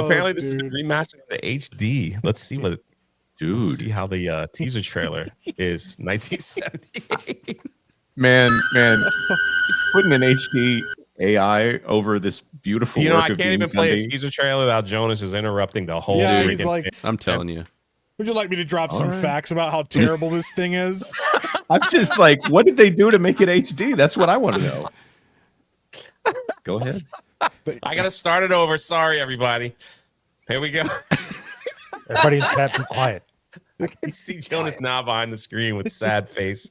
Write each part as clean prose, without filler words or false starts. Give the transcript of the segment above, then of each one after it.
apparently this is remastered to HD. Let's see what. Dude, let's see how the teaser trailer is 1978. Man, putting an HD AI over this beautiful work I of can't Dean even play a Cundey. teaser trailer without Jonas is interrupting the whole. Yeah, freaking he's like, thing. I'm telling you. would you like me to drop some right. facts about how terrible this thing is? I'm just like, what did they do to make it HD? That's what I want to know. Go ahead. I gotta start it over. Sorry, everybody. Here we go. Everybody in chat, be quiet. I can see Jonas now behind the screen with sad face.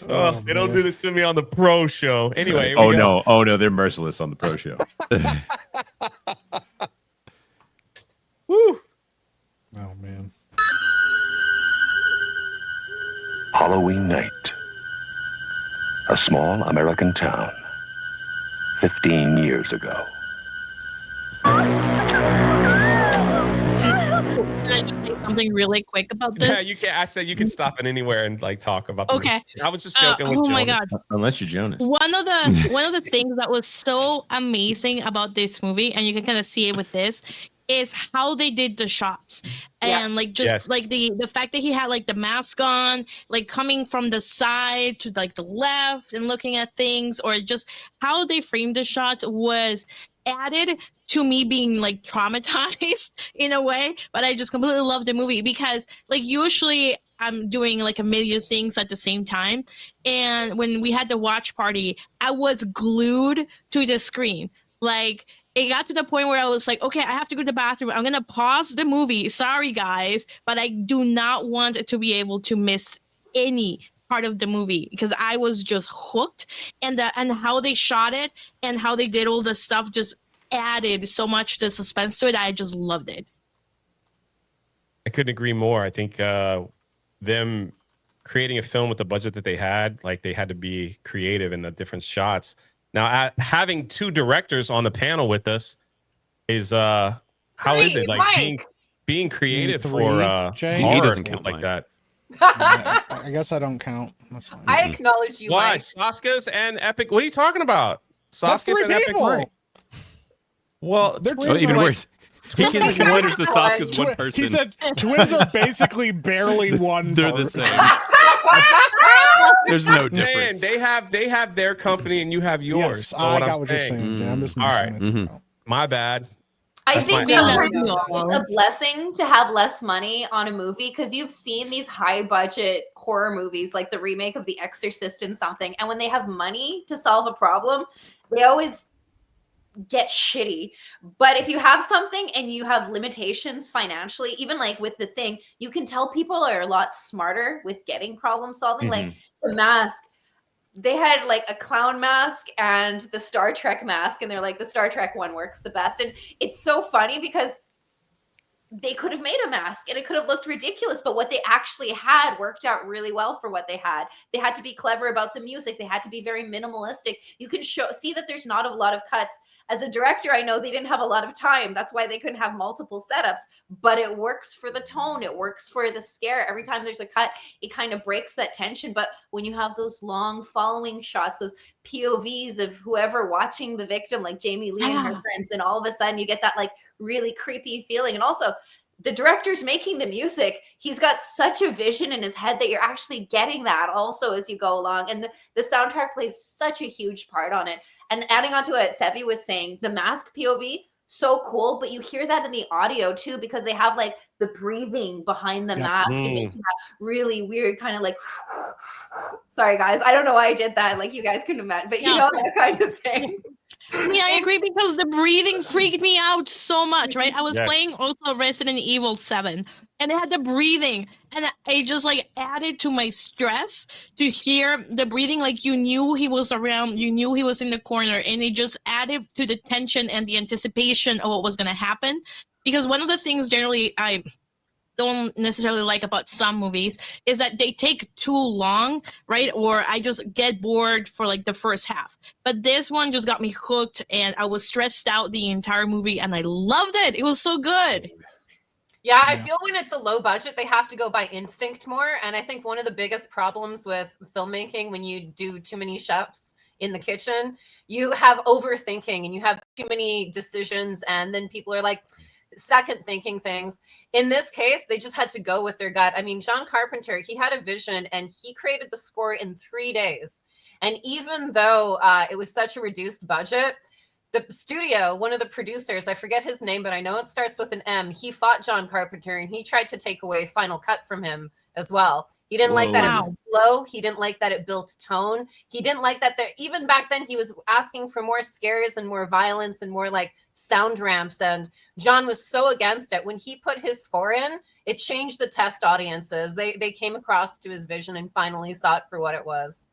Oh, they don't do this to me on the pro show. Anyway, Oh no, they're merciless on the pro show. Woo. Oh man. Halloween night. A small American town. 15 years ago. Can I just say something really quick about this? Yeah, you can. I said you can stop it anywhere and like talk about. The Okay. movie. I was just joking with Oh Jonas. my god. Unless you're Jonas. One of the things that was so amazing about this movie, and you can kind of see it with this, is how they did the shots. And like just like the fact that he had like the mask on, like coming from the side to like the left and looking at things, or just how they framed the shots was added to me being like traumatized in a way. But I just completely love the movie because like usually I'm doing like a million things at the same time, and when we had the watch party, I was glued to the screen. Like it got to the point where I was like, okay, I have to go to the bathroom. I'm gonna pause the movie. Sorry guys, but I do not want to be able to miss any part of the movie because I was just hooked, and how they shot it and how they did all the stuff just added so much to suspense to it. I just loved it. I couldn't agree more. I think them creating a film with the budget that they had, like they had to be creative in the different shots. Now, having two directors on the panel with us is how is it like being creative for horror doesn't count like that? I guess I don't count. That's fine. I acknowledge you. Why? Mike. Soska's and Epic. What are you talking about? That's Soska's three and Epic. people. Right. Well, They're Oh, even worse. He considers the Soska's one person. He said twins are basically barely one. They're the person. same. There's no man, difference. they have their company and you have yours. Yes, I got what you're saying. Yeah, I'm just messing with you. My bad. I That's think my- it's a blessing to have less money on a movie because you've seen these high budget horror movies like the remake of The Exorcist and something. And when they have money to solve a problem, they always get shitty. But if you have something and you have limitations financially, even like with The Thing, you can tell people are a lot smarter with getting problem solving. Like The Mask, they had like a clown mask and the Star Trek mask, and they're like, the Star Trek one works the best. And it's so funny because they could have made a mask and it could have looked ridiculous, but what they actually had worked out really well for what they had. They had to be clever about the music. They had to be very minimalistic. You can see that there's not a lot of cuts. As a director, I know they didn't have a lot of time. That's why they couldn't have multiple setups, but it works for the tone. It works for the scare. Every time there's a cut, it kind of breaks that tension. But when you have those long following shots, those POVs of whoever watching the victim, like Jamie Lee and her friends, then all of a sudden you get that like really creepy feeling. And also the director's making the music. He's got such a vision in his head that you're actually getting that also as you go along. And the soundtrack plays such a huge part on it. And adding on to what Sevi was saying, the mask POV, so cool, but you hear that in the audio too, because they have like the breathing behind the mask and making that really weird kind of like, sorry guys, I don't know why I did that. Like you guys couldn't imagine, but you know, that kind of thing. Yeah, I agree because the breathing freaked me out so much, right? I was playing also Resident Evil 7 and it had the breathing and I just like added to my stress to hear the breathing. Like you knew he was around, you knew he was in the corner, and it just added to the tension and the anticipation of what was going to happen. Because one of the things generally I don't necessarily like about some movies is that they take too long, right? Or I just get bored for like the first half. But this one just got me hooked and I was stressed out the entire movie and I loved it. It was so good. Yeah, I feel when it's a low budget, they have to go by instinct more. And I think one of the biggest problems with filmmaking when you do too many chefs in the kitchen, you have overthinking and you have too many decisions, and then people are like second thinking things. In this case, they just had to go with their gut. I mean, John Carpenter, he had a vision and he created the score in 3 days. And even though it was such a reduced budget, the studio, one of the producers, I forget his name, but I know it starts with an M. He fought John Carpenter and he tried to take away Final Cut from him as well. He didn't like that it was slow. He didn't like that it built tone. He didn't like that even back then he was asking for more scares and more violence and more like sound ramps. And John was so against it. When he put his score in, it changed the test audiences. They came across to his vision and finally saw it for what it was.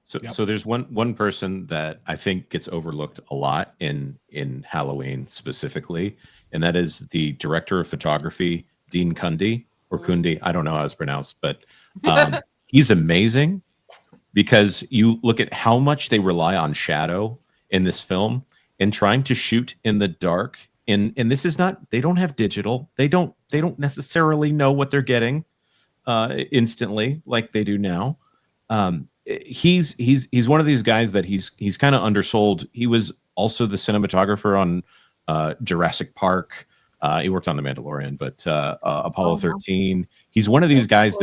So there's one person that I think gets overlooked a lot in Halloween specifically, and that is the director of photography, Dean Cundey or Kundi. I don't know how it's pronounced, but he's amazing because you look at how much they rely on shadow in this film and trying to shoot in the dark. And this is not, they don't have digital. They don't necessarily know what they're getting instantly like they do now. He's one of these guys that he's kind of undersold. He was also the cinematographer on Jurassic Park. He worked on The Mandalorian, but Apollo 13. He's one of these guys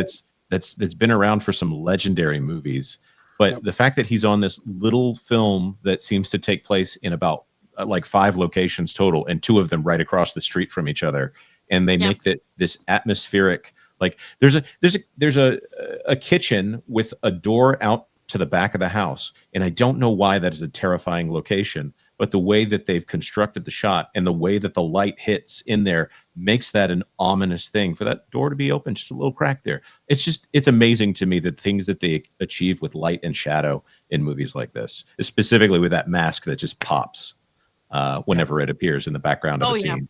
that's been around for some legendary movies. But the fact that he's on this little film that seems to take place in about like 5 locations total, and 2 of them right across the street from each other, and they make this atmospheric. Like there's a kitchen with a door out to the back of the house, and I don't know why that is a terrifying location, but the way that they've constructed the shot and the way that the light hits in there makes that an ominous thing for that door to be open, just a little crack there. It's amazing to me that things that they achieve with light and shadow in movies like this, specifically with that mask that just pops whenever it appears in the background of a scene.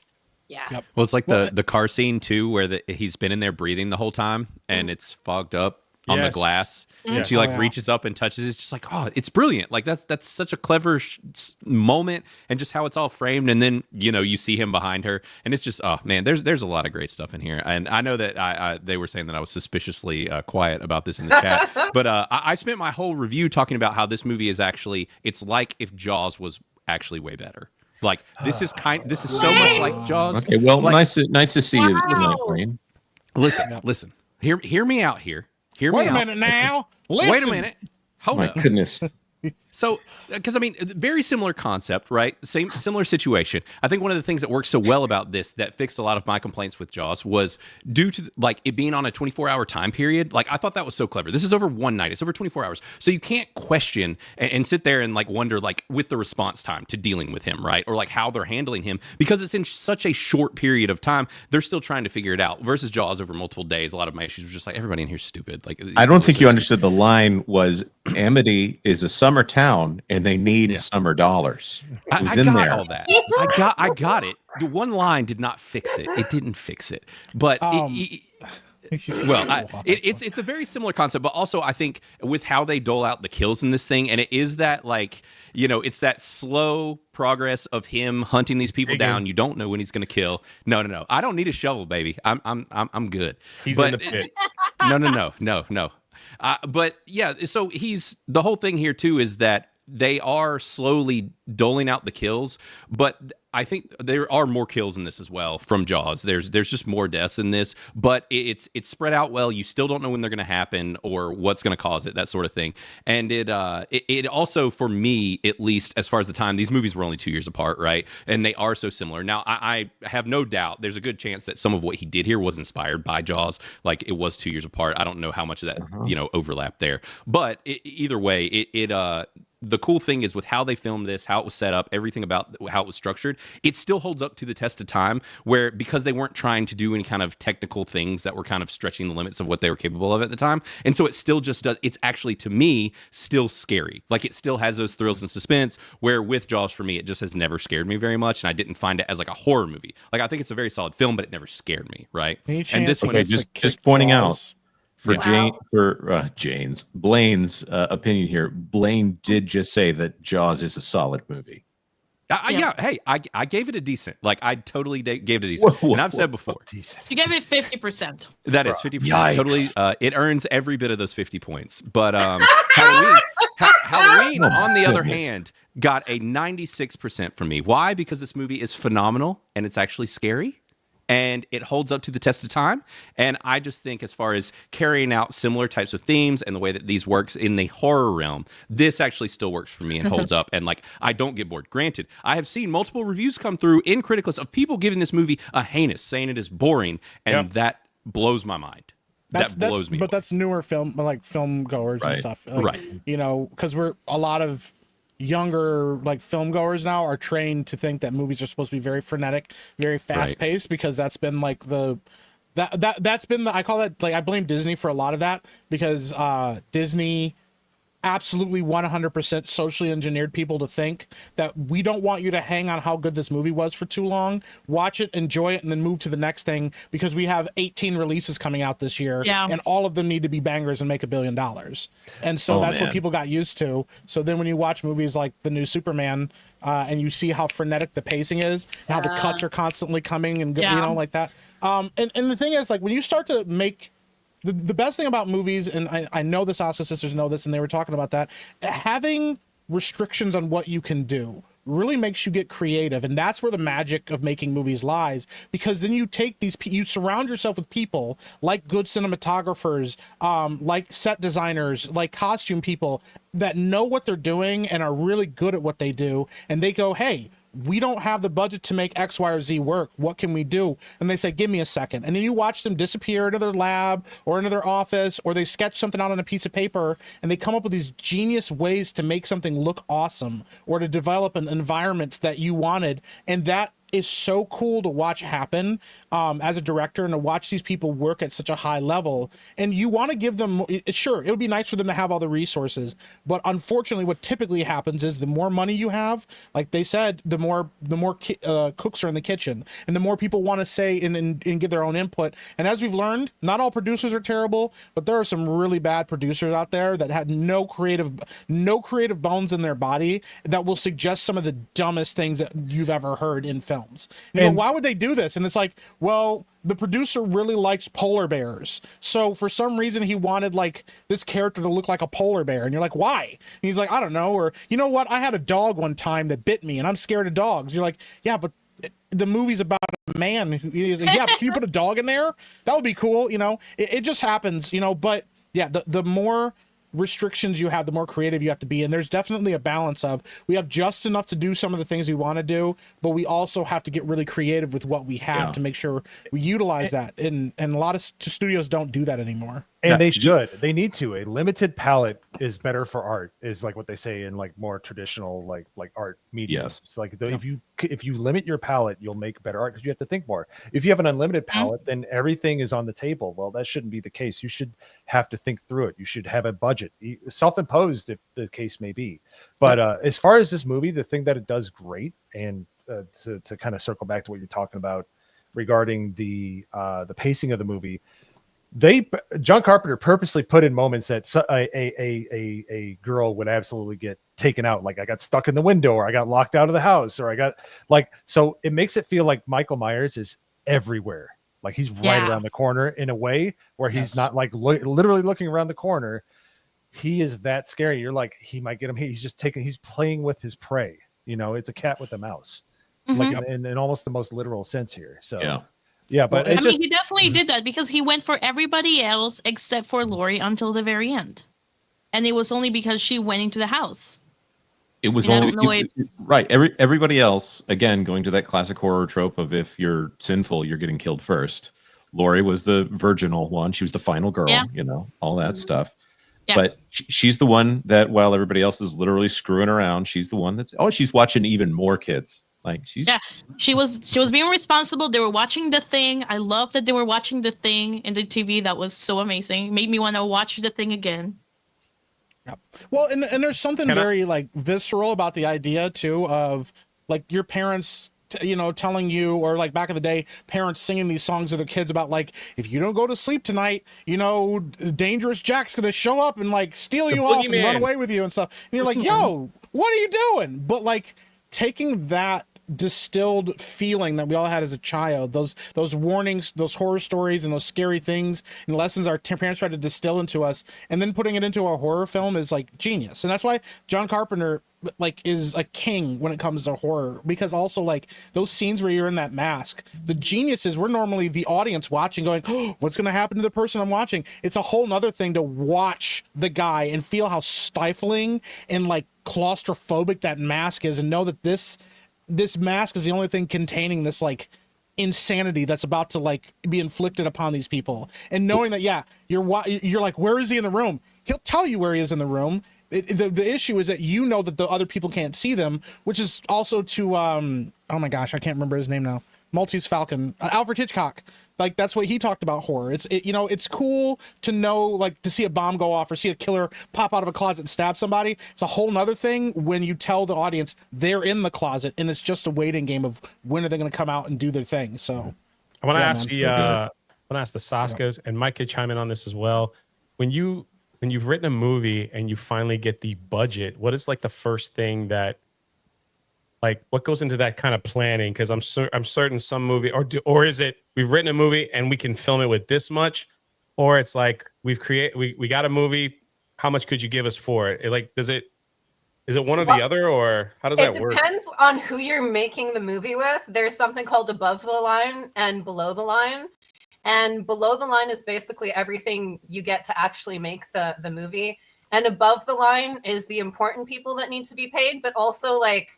Yeah. Well, it's like the car scene too, where he's been in there breathing the whole time, and it's fogged up on the glass, and she like reaches up and touches it. It's just like, oh, it's brilliant. Like that's such a clever moment, and just how it's all framed. And then you see him behind her, and it's just, oh man, there's a lot of great stuff in here. And I know that they were saying that I was suspiciously quiet about this in the chat, but I spent my whole review talking about how this movie is actually, it's like if Jaws was actually way better. Like this is so much like Jaws. Okay, well, like, nice to see you tonight, Green. Listen. Hear me out here. Wait a minute now. Listen. Wait a minute. Hold up. My goodness. So, because I mean, very similar concept, right? Similar situation. I think one of the things that works so well about this that fixed a lot of my complaints with Jaws was due to like it being on a 24-hour time period. Like I thought that was so clever. This is over one night. It's over 24 hours. So you can't question and sit there and like wonder like with the response time to dealing with him, right? Or like how they're handling him, because it's in such a short period of time. They're still trying to figure it out. Versus Jaws over multiple days. A lot of my issues were just like everybody in here's stupid. Like I don't think you understood the line was Amity is a summer town and they need summer dollars. I got all that. I got it. The one line did not fix it. It didn't fix it. But it's a very similar concept, but also I think with how they dole out the kills in this thing, and it is that like, it's that slow progress of him hunting these people down. You don't know when he's going to kill. No. I don't need a shovel, baby. I'm good. He's in the pit. No. But yeah, so the whole thing here too is that they are slowly doling out the kills, but I think there are more kills in this as well from Jaws. There's just more deaths in this, but it's spread out well. You still don't know when they're going to happen or what's going to cause it, that sort of thing. And it also, for me, at least as far as the time, these movies were only 2 years apart, right? And they are so similar. Now, I have no doubt there's a good chance that some of what he did here was inspired by Jaws. Like it was 2 years apart. I don't know how much of that, overlap there. But either way, the cool thing is with how they filmed this, how it was set up, everything about how it was structured, it still holds up to the test of time, where because they weren't trying to do any kind of technical things that were kind of stretching the limits of what they were capable of at the time. And so it still just does, it's actually, to me, still scary. Like it still has those thrills and suspense, where with Jaws, for me, it just has never scared me very much. And I didn't find it as like a horror movie. Like I think it's a very solid film, but it never scared me, right? And this one is just pointing out. For Blaine's opinion here, Blaine did just say that Jaws is a solid movie. Hey, I gave it a decent. Like I totally gave it a decent. And I've said before, you gave it 50%. That is 50%. Totally, it earns every bit of those 50 points. But Halloween, Halloween, Oh, my on the other goodness. hand, got a 96% from me. Why? Because this movie is phenomenal and it's actually scary and it holds up to the test of time. And I just think, as far as carrying out similar types of themes and the way that these works in the horror realm, this actually still works for me and holds up. And like, I don't get bored. Granted, I have seen multiple reviews come through in Criticlist of people giving this movie a heinous, saying it is boring, and that blows my mind. That blows me. But that's newer film, like film goers and stuff. Like, Right. You know, because we're a lot of younger like film goers now are trained to think that movies are supposed to be very frenetic, very fast paced, because that's been like that's been I call that, like, I blame Disney for a lot of that, because Disney absolutely 100% socially engineered people to think that we don't want you to hang on how good this movie was for too long. Watch it, enjoy it, and then move to the next thing, because we have 18 releases coming out this year, and all of them need to be bangers and make $1 billion. And so that's what people got used to. So then when you watch movies like the new Superman, and you see how frenetic the pacing is, and how the cuts are constantly coming and you know, like that. And the thing is, like, when you start to make the best thing about movies, and I know the Soska sisters know this, and they were talking about that, having restrictions on what you can do really makes you get creative. And that's where the magic of making movies lies, because then you take you surround yourself with people like good cinematographers, like set designers, like costume people that know what they're doing and are really good at what they do. And they go, hey, we don't have the budget to make X, Y, or Z work. What can we do? And they say, give me a second. And then you watch them disappear into their lab or into their office, or they sketch something out on a piece of paper, and they come up with these genius ways to make something look awesome, or to develop an environment that you wanted. And that is so cool to watch happen as a director, and to watch these people work at such a high level. And you want to give them, sure, it would be nice for them to have all the resources, but unfortunately what typically happens is the more money you have, like they said, the more cooks are in the kitchen, and the more people want to say and give their own input. And as we've learned, not all producers are terrible, but there are some really bad producers out there that had no creative bones in their body, that will suggest some of the dumbest things that you've ever heard in film. You know, why would they do this? And it's like, well, the producer really likes polar bears, so for some reason he wanted like this character to look like a polar bear, and you're like, why? And he's like, I don't know. Or, you know what, I had a dog one time that bit me, and I'm scared of dogs. You're like, yeah, but the movie's about a man who is like, yeah, but can you put a dog in there? That would be cool. You know, it just happens, you know. But yeah, the more restrictions you have, the more creative you have to be. And there's definitely a balance of, we have just enough to do some of the things we want to do, but we also have to get really creative with what we have to make sure we utilize that. And a lot of studios don't do that anymore. And they should. They need to. A limited palette is better for art, is like what they say in like more traditional like art media. Yes. It's like if you limit your palette, you'll make better art, because you have to think more. If you have an unlimited palette, then everything is on the table. Well, that shouldn't be the case. You should have to think through it. You should have a budget, self-imposed if the case may be. But as far as this movie, the thing that it does great, and to kind of circle back to what you're talking about regarding the pacing of the movie, John Carpenter purposely put in moments that a girl would absolutely get taken out, like I got stuck in the window, or I got locked out of the house, or I got like, so it makes it feel like Michael Myers is everywhere, like he's right around the corner, in a way where he's not like literally looking around the corner. He is that scary. You're like, he might get him. He's playing with his prey. You know, it's a cat with a mouse, like in almost the most literal sense here. So yeah, but I mean, he definitely did that, because he went for everybody else except for Laurie until the very end, and it was only because she went into the house. It was only right. Everybody else, again, going to that classic horror trope of, if you're sinful, you're getting killed first. Laurie was the virginal one. She was the final girl. You know, all that stuff. Yeah. But she's the one that, while everybody else is literally screwing around, she's the one that's she's watching even more kids. Like she was being responsible. They were watching The Thing. I love that they were watching The Thing in the TV. That was so amazing. It made me want to watch The Thing again. Yeah. Well, and there's something very like visceral about the idea too of like your parents, you know, telling you, or like back in the day, parents singing these songs to their kids about like, if you don't go to sleep tonight, you know, Dangerous Jack's gonna show up and like steal you off and run away with you and stuff. And you're like, yo, what are you doing? But like taking that distilled feeling that we all had as a child, those warnings, those horror stories, and those scary things and lessons our parents tried to distill into us, and then putting it into a horror film is like genius. And that's why John Carpenter like is a king when it comes to horror, because also like those scenes where you're in that mask, the genius is we're normally the audience watching going, oh, what's going to happen to the person I'm watching? It's a whole nother thing to watch the guy and feel how stifling and like claustrophobic that mask is, and know that this mask is the only thing containing this like insanity that's about to like be inflicted upon these people. And knowing that, yeah, you're like, where is he in the room? He'll tell you where he is in the room. The issue is that you know that the other people can't see them, which is also to oh my gosh, I can't remember his name now. Maltese Falcon, Alfred Hitchcock. Like that's what he talked about horror. It's cool to know, like, to see a bomb go off or see a killer pop out of a closet and stab somebody. It's a whole nother thing when you tell the audience they're in the closet and it's just a waiting game of when are they going to come out and do their thing. So I want to ask the Soskas, and Mike could chime in on this as well. When you've written a movie and you finally get the budget, what is like the first thing that, like, what goes into that kind of planning? Because I'm certain some movie, or is it we've written a movie and we can film it with this much, or it's like we got a movie, how much could you give us for it? Is it one or the other, or how does that work? It depends on who you're making the movie with. There's something called above the line and below the line. And below the line is basically everything you get to actually make the movie. And above the line is the important people that need to be paid, but also like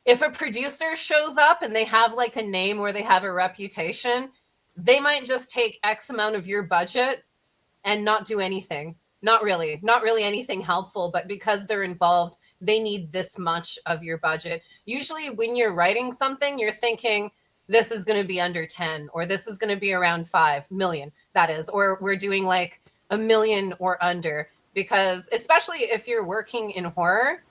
if a producer shows up and they have like a name or they have a reputation, they might just take X amount of your budget and not do anything. Not really anything helpful, but because they're involved, they need this much of your budget. Usually when you're writing something, you're thinking this is going to be under 10, or this is going to be around 5 million, that is, or we're doing like $1 million or under, because especially if you're working in horror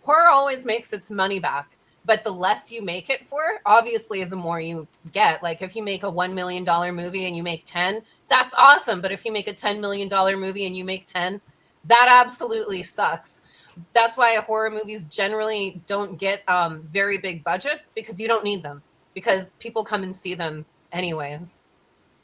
always makes its money back. But the less you make it for, obviously, the more you get. Like if you make a $1 million movie and you make 10, that's awesome. But if you make a $10 million movie and you make 10, that absolutely sucks. That's why horror movies generally don't get very big budgets, because you don't need them, because people come and see them anyways.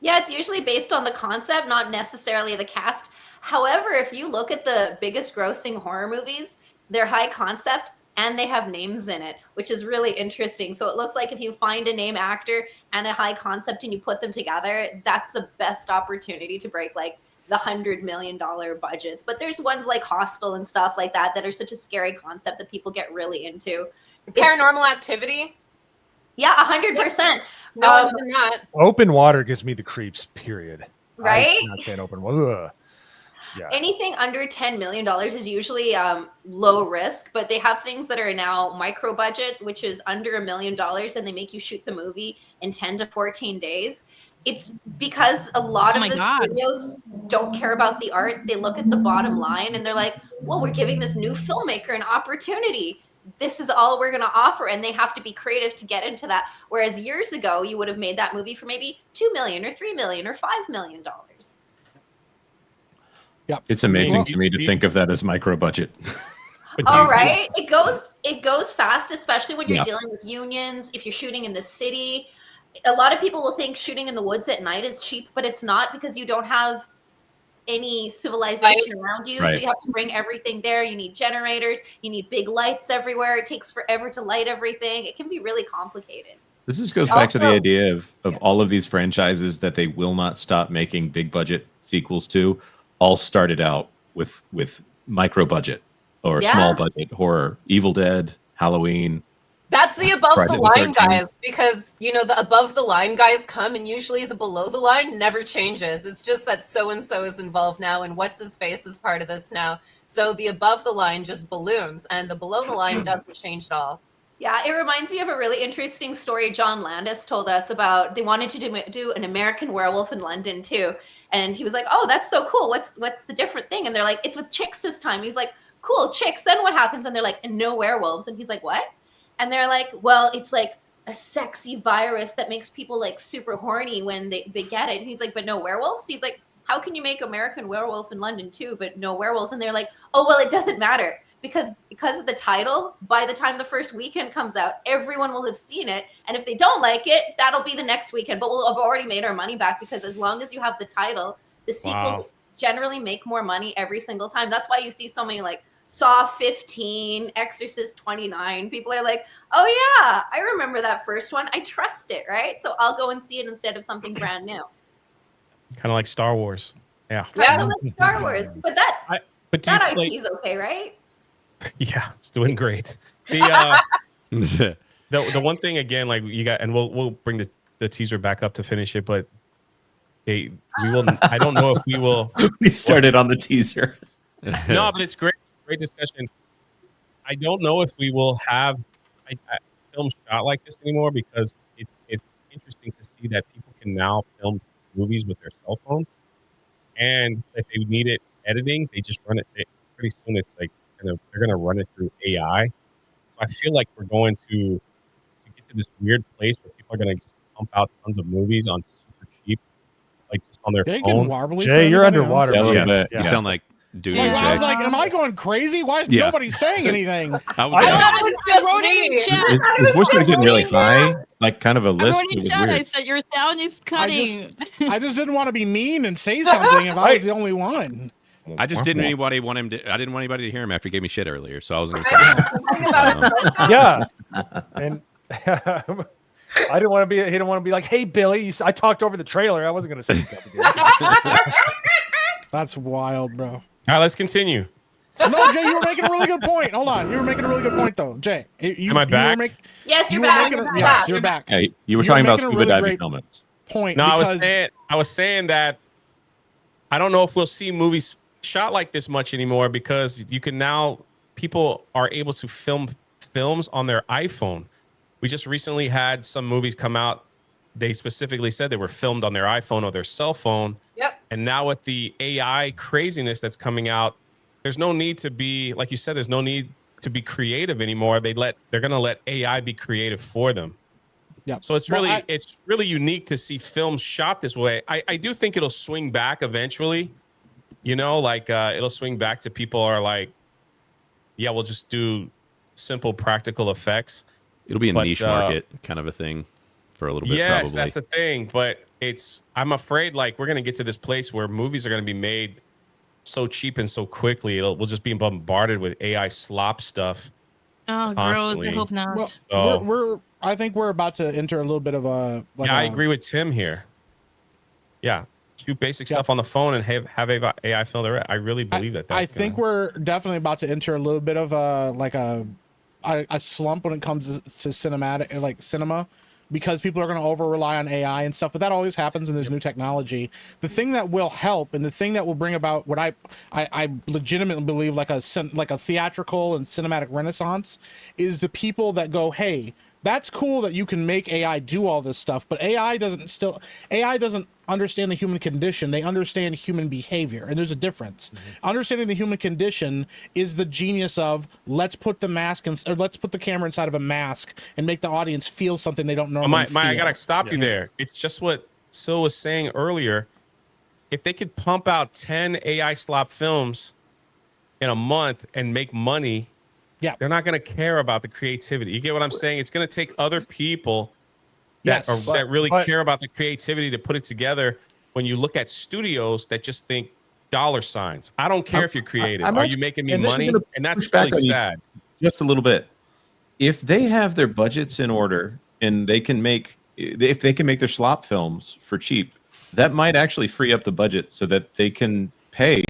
Yeah, it's usually based on the concept, not necessarily the cast. However, if you look at the biggest grossing horror movies, they're high concept and they have names in it, which is really interesting. So it looks like if you find a name actor and a high concept and you put them together, that's the best opportunity to break like the $100 million budgets. But there's ones like Hostel and stuff like that that are such a scary concept that people get really into. Paranormal Activity. Yeah, 100%. No one's in that. Open water gives me the creeps, period. Right? I'm not saying open water. Yeah. Anything under $10 million is usually low risk, but they have things that are now micro budget, which is under $1 million, and they make you shoot the movie in 10 to 14 days. It's because a lot of the studios don't care about the art. They look at the bottom line and they're like, well, we're giving this new filmmaker an opportunity. This is all we're going to offer. And they have to be creative to get into that. Whereas years ago, you would have made that movie for maybe $2 million or $3 million or $5 million. Yep. It's amazing to me to think of that as micro budget. All right. It goes fast, especially when you're dealing with unions. If you're shooting in the city, a lot of people will think shooting in the woods at night is cheap, but it's not, because you don't have any civilization around you. Right. So you have to bring everything there. You need generators. You need big lights everywhere. It takes forever to light everything. It can be really complicated. This just goes back to the idea of all of these franchises that they will not stop making big budget sequels to, all started out with micro budget or small budget horror. Evil Dead, Halloween. That's the above the line guys, because the above the line guys come, and usually the below the line never changes. It's just that so and so is involved now, and what's his face is part of this now. So the above the line just balloons, and the below the line doesn't change at all. Yeah, it reminds me of a really interesting story John Landis told us about. They wanted to do an American Werewolf in London too. And he was like, oh, that's so cool. What's the different thing? And they're like, it's with chicks this time. He's like, cool, chicks. Then what happens? And they're like, no werewolves. And he's like, what? And they're like, well, it's like a sexy virus that makes people like super horny when they get it. And he's like, but no werewolves? He's like, how can you make American Werewolf in London too, but no werewolves? And they're like, oh, well, it doesn't matter, because of the title, by the time the first weekend comes out, everyone will have seen it. And if they don't like it, that'll be the next weekend. But we'll have already made our money back, because as long as you have the title, the sequels generally make more money every single time. That's why you see so many like Saw 15, Exorcist 29. People are like, oh yeah, I remember that first one. I trust it, right? So I'll go and see it instead of something brand new. Kind of like Star Wars. Yeah. Kind of like Star Wars. But that IP like, is okay, right? Yeah, it's doing great. The one thing again, like you got, and we'll bring the teaser back up to finish it, but we will. I don't know if we will. We started on the teaser. No, but it's great discussion. I don't know if we will have a film shot like this anymore, because it's interesting to see that people can now film movies with their cell phone, and if they need it editing, they just run it. Pretty soon, it's like they're gonna run it through AI. So I feel like we're going to get to this weird place where people are gonna just pump out tons of movies on super cheap, like just on their phone. Jay, you're underwater. Yeah, a little bit. You sound like dude. I was like, am I going crazy? Why is nobody saying anything? I wrote it in chat. His voice started getting really high, like kind of a lisp. I wrote in chat. I said your sound is cutting. I just didn't want to be mean and say something if I was the only one. I just didn't want him to. I didn't want anybody to hear him after he gave me shit earlier, so I wasn't going to say. Yeah, and I didn't want to be. He didn't want to be like, "Hey, Billy, I talked over the trailer. I wasn't going to say that again." That's wild, bro. All right, let's continue. No, Jay, you were making a really good point. Hold on, you were making a really good point, though, Jay. Am I back? Yes, you're back. Yes, you're back. Hey, you were talking about scuba diving helmets. Point. No, I was saying that I don't know if we'll see movies shot like this much anymore, because you can now, people are able to film films on their iPhone. We just recently had some movies come out. They specifically said they were filmed on their iPhone or their cell phone. Yep. And now with the AI craziness that's coming out, there's no need to be, like you said, there's no need to be creative anymore. They're going to let AI be creative for them. Yeah. So it's really unique to see films shot this way. I do think it'll swing back eventually. You know, like it'll swing back to people are like, yeah, we'll just do simple practical effects. It'll be a niche market kind of a thing for a little bit. Yes, probably. That's the thing. But I'm afraid like we're going to get to this place where movies are going to be made so cheap and so quickly. We'll just be bombarded with AI slop stuff. Oh, gross. I hope not. Well, So, I think we're about to enter a little bit of a. I agree with Tim here. Yeah. Shoot basic stuff on the phone and have AI fill the rest. I really believe that. I think we're definitely about to enter a little bit of a slump when it comes to cinematic, like cinema, because people are going to over rely on AI and stuff. But that always happens when there's new technology. The thing that will help and the thing that will bring about what I legitimately believe like a theatrical and cinematic renaissance is the people that go, hey, that's cool that you can make AI do all this stuff, but AI doesn't understand the human condition. They understand human behavior, and there's a difference. Mm-hmm. Understanding the human condition is the genius of let's put the camera inside of a mask and make the audience feel something they don't normally feel. I gotta stop you there. It's just what Sil was saying earlier. If they could pump out 10 AI slop films in a month and make money, yeah, they're not going to care about the creativity. You get what I'm saying? It's going to take other people that really care about the creativity to put it together. When you look at studios that just think dollar signs, I don't care if you're creative. Are you making me money? And that's really sad. Just a little bit. If they have their budgets in order and if they can make their slop films for cheap, that might actually free up the budget so that they can pay,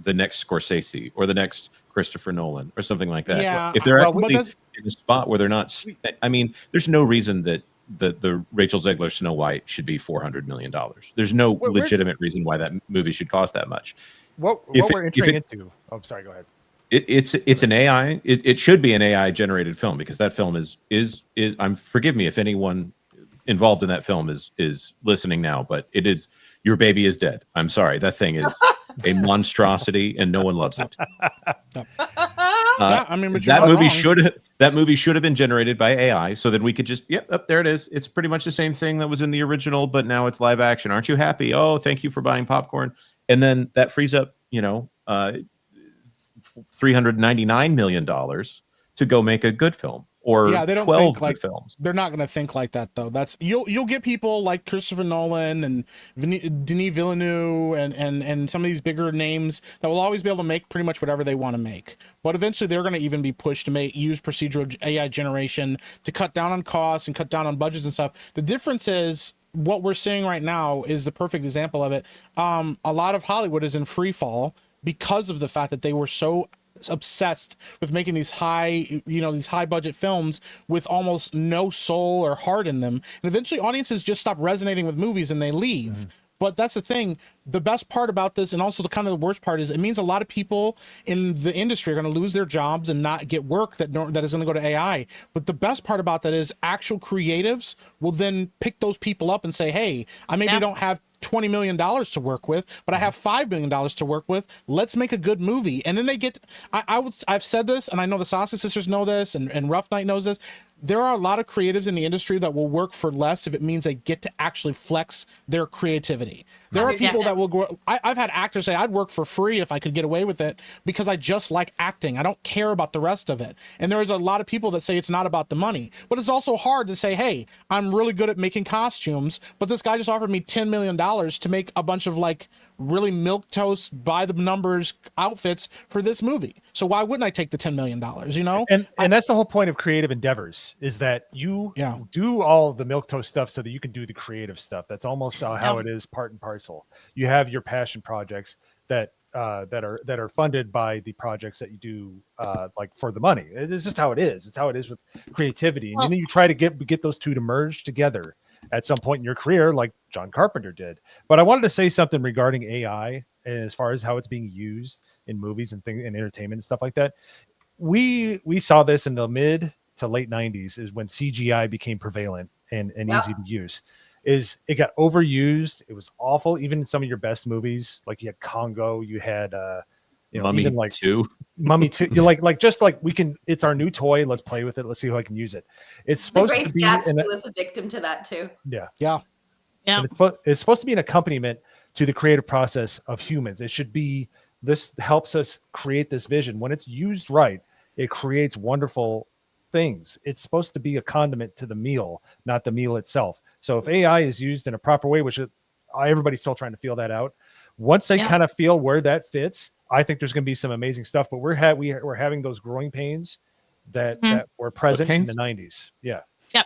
the next Scorsese or the next Christopher Nolan or something like that. Yeah, if they're actually in a spot where they're not, I mean, there's no reason that the Rachel Zegler Snow White should be $400 million. There's no legitimate reason why that movie should cost that much. What we're entering into? Oh, sorry. Go ahead. It's an AI. It should be an AI generated film because that film is. Forgive me if anyone involved in that film is listening now, but it is. Your baby is dead. I'm sorry. That thing is a monstrosity, and no one loves it. I mean, but that movie should have been generated by AI, so that we could just there it is. It's pretty much the same thing that was in the original, but now it's live action. Aren't you happy? Oh, thank you for buying popcorn. And then that frees up, $4 $399 million to go make a good film, or Yeah, they don't 12 think like good films. they're not going to think like that though. That's you'll get people like Christopher Nolan and Denis Villeneuve and some of these bigger names that will always be able to make pretty much whatever they want to make. But eventually they're going to even be pushed to use procedural AI generation to cut down on costs and cut down on budgets and stuff. The difference is what we're seeing right now is the perfect example of it. A lot of Hollywood is in free fall because of the fact that they were so obsessed with making these high budget films with almost no soul or heart in them, and eventually audiences just stop resonating with movies and they leave. But that's the thing. The best part about this, and also the kind of the worst part, is it means a lot of people in the industry are going to lose their jobs and not get work that is going to go to AI. But the best part about that is actual creatives will then pick those people up and say, hey, I maybe don't have $20 million to work with, but I have $5 million to work with. Let's make a good movie. And then they get, I've said this, and I know the Soska sisters know this, and Rough Night knows this. There are a lot of creatives in the industry that will work for less if it means they get to actually flex their creativity. There are people that will go. I've had actors say I'd work for free if I could get away with it because I just like acting. I don't care about the rest of it. And there's a lot of people that say it's not about the money, but it's also hard to say, hey, I'm really good at making costumes, but this guy just offered me $10 million to make a bunch of like really milquetoast by the numbers outfits for this movie. So why wouldn't I take the $10 million? You know, and that's the whole point of creative endeavors, is that you do all of the milquetoast stuff so that you can do the creative stuff. That's almost how it is, part and parcel. You have your passion projects that are funded by the projects that you do like for the money. It's just how it is. It's how it is with creativity, and then you try to get those two to merge together at some point in your career, like John Carpenter did. But I wanted to say something regarding AI as far as how it's being used in movies and things and entertainment and stuff like that. We saw this in the mid to late 90s is when CGI became prevalent and easy to use. Is it got overused. It was awful. Even in some of your best movies, like you had Congo, you had Mummy even like 2. Mummy 2. You like just like we can. It's our new toy. Let's play with it. Let's see how I can use it. It's supposed to be. Gatsby was a victim to that too. Yeah. And it's supposed to be an accompaniment to the creative process of humans. It should be. This helps us create this vision. When it's used right, it creates wonderful things. It's supposed to be a condiment to the meal, not the meal itself. So if AI is used in a proper way, which everybody's still trying to feel that out, once they kind of feel where that fits, I think there's going to be some amazing stuff. But we're having those growing pains that were present in the 90s. Yeah.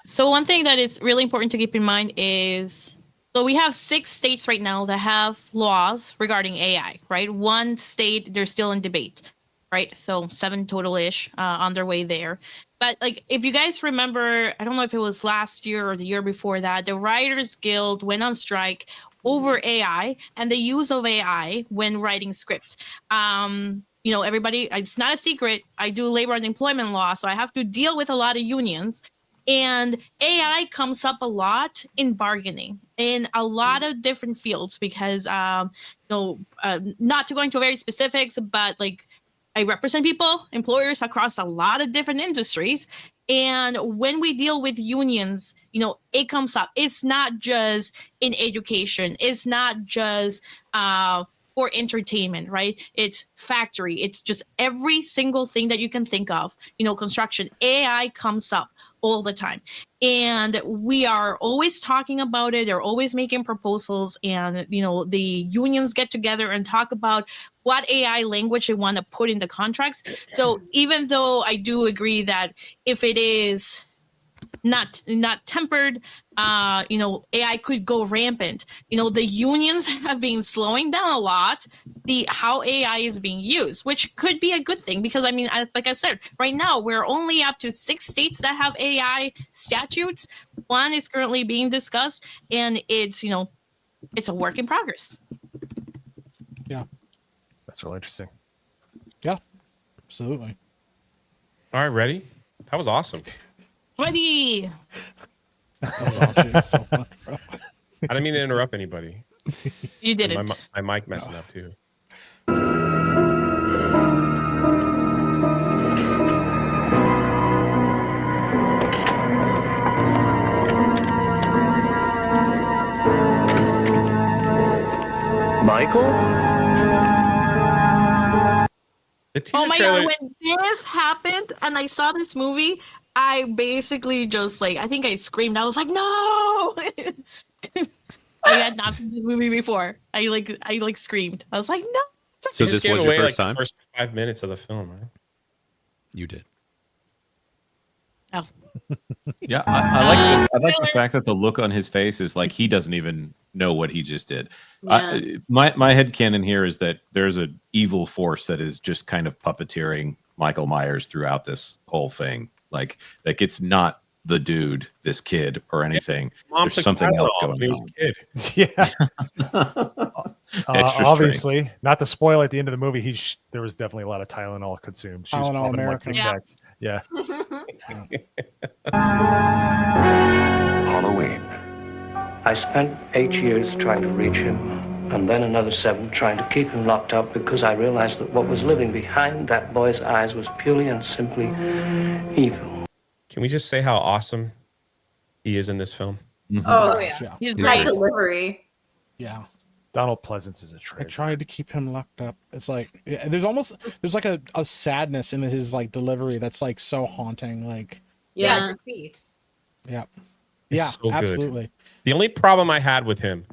So one thing that is really important to keep in mind is, so we have 6 states right now that have laws regarding AI, right? One state, they're still in debate, right? So 7 total-ish on their way there. But like, if you guys remember, I don't know if it was last year or the year before that, the Writers Guild went on strike over AI and the use of AI when writing scripts. Everybody, it's not a secret. I do labor and employment law, so I have to deal with a lot of unions. And AI comes up a lot in bargaining in a lot of different fields because, not to go into very specifics, but like I represent people, employers across a lot of different industries. And when we deal with unions, it comes up. It's not just in education. It's not just for entertainment, right? It's factory. It's just every single thing that you can think of, construction. AI comes up all the time. And we are always talking about it. They're always making proposals. And, the unions get together and talk about what AI language they want to put in the contracts. So even though I do agree that if it is not tempered, AI could go rampant. The unions have been slowing down a lot how AI is being used, which could be a good thing because like I said, right now we're only up to 6 states that have AI statutes. 1 is currently being discussed, and it's it's a work in progress. Yeah, that's really interesting. Yeah, absolutely. All right, ready? That was awesome. Ready. That was awesome. So much, bro. I didn't mean to interrupt anybody. You did it. My mic messing up too. Michael? The teaser Oh my trailer, god, when this happened and I saw this movie, I basically just like I think I screamed. I was like, no. I had not seen this movie before. I like screamed. I was like, no. So you just this gave was your away first like time? the first 5 minutes of the film, right? You did. Oh. Yeah, I like the fact that the look on his face is like he doesn't even know what he just did. Yeah. My headcanon here is that there's an evil force that is just kind of puppeteering Michael Myers throughout this whole thing. Like it's not the dude, this kid, or anything. Mom There's took something Tylenol else when going he was on. a kid. Yeah. Extra Obviously, not to spoil at the end of the movie, there was definitely a lot of Tylenol consumed. She was Tylenol popping, like, American. Big Yeah. Macs. Yeah. Halloween. I spent 8 years trying to reach him, and then another 7 trying to keep him locked up because I realized that what was living behind that boy's eyes was purely and simply evil. Can we just say how awesome he is in this film? Oh, Yeah. He's that great. delivery. Yeah. Donald Pleasance is a I treasure. tried to keep him locked up. It's like there's like a sadness in his like delivery that's like so haunting. Like Yeah, defeat. yeah. It's Yeah, so good. absolutely. The only problem I had with him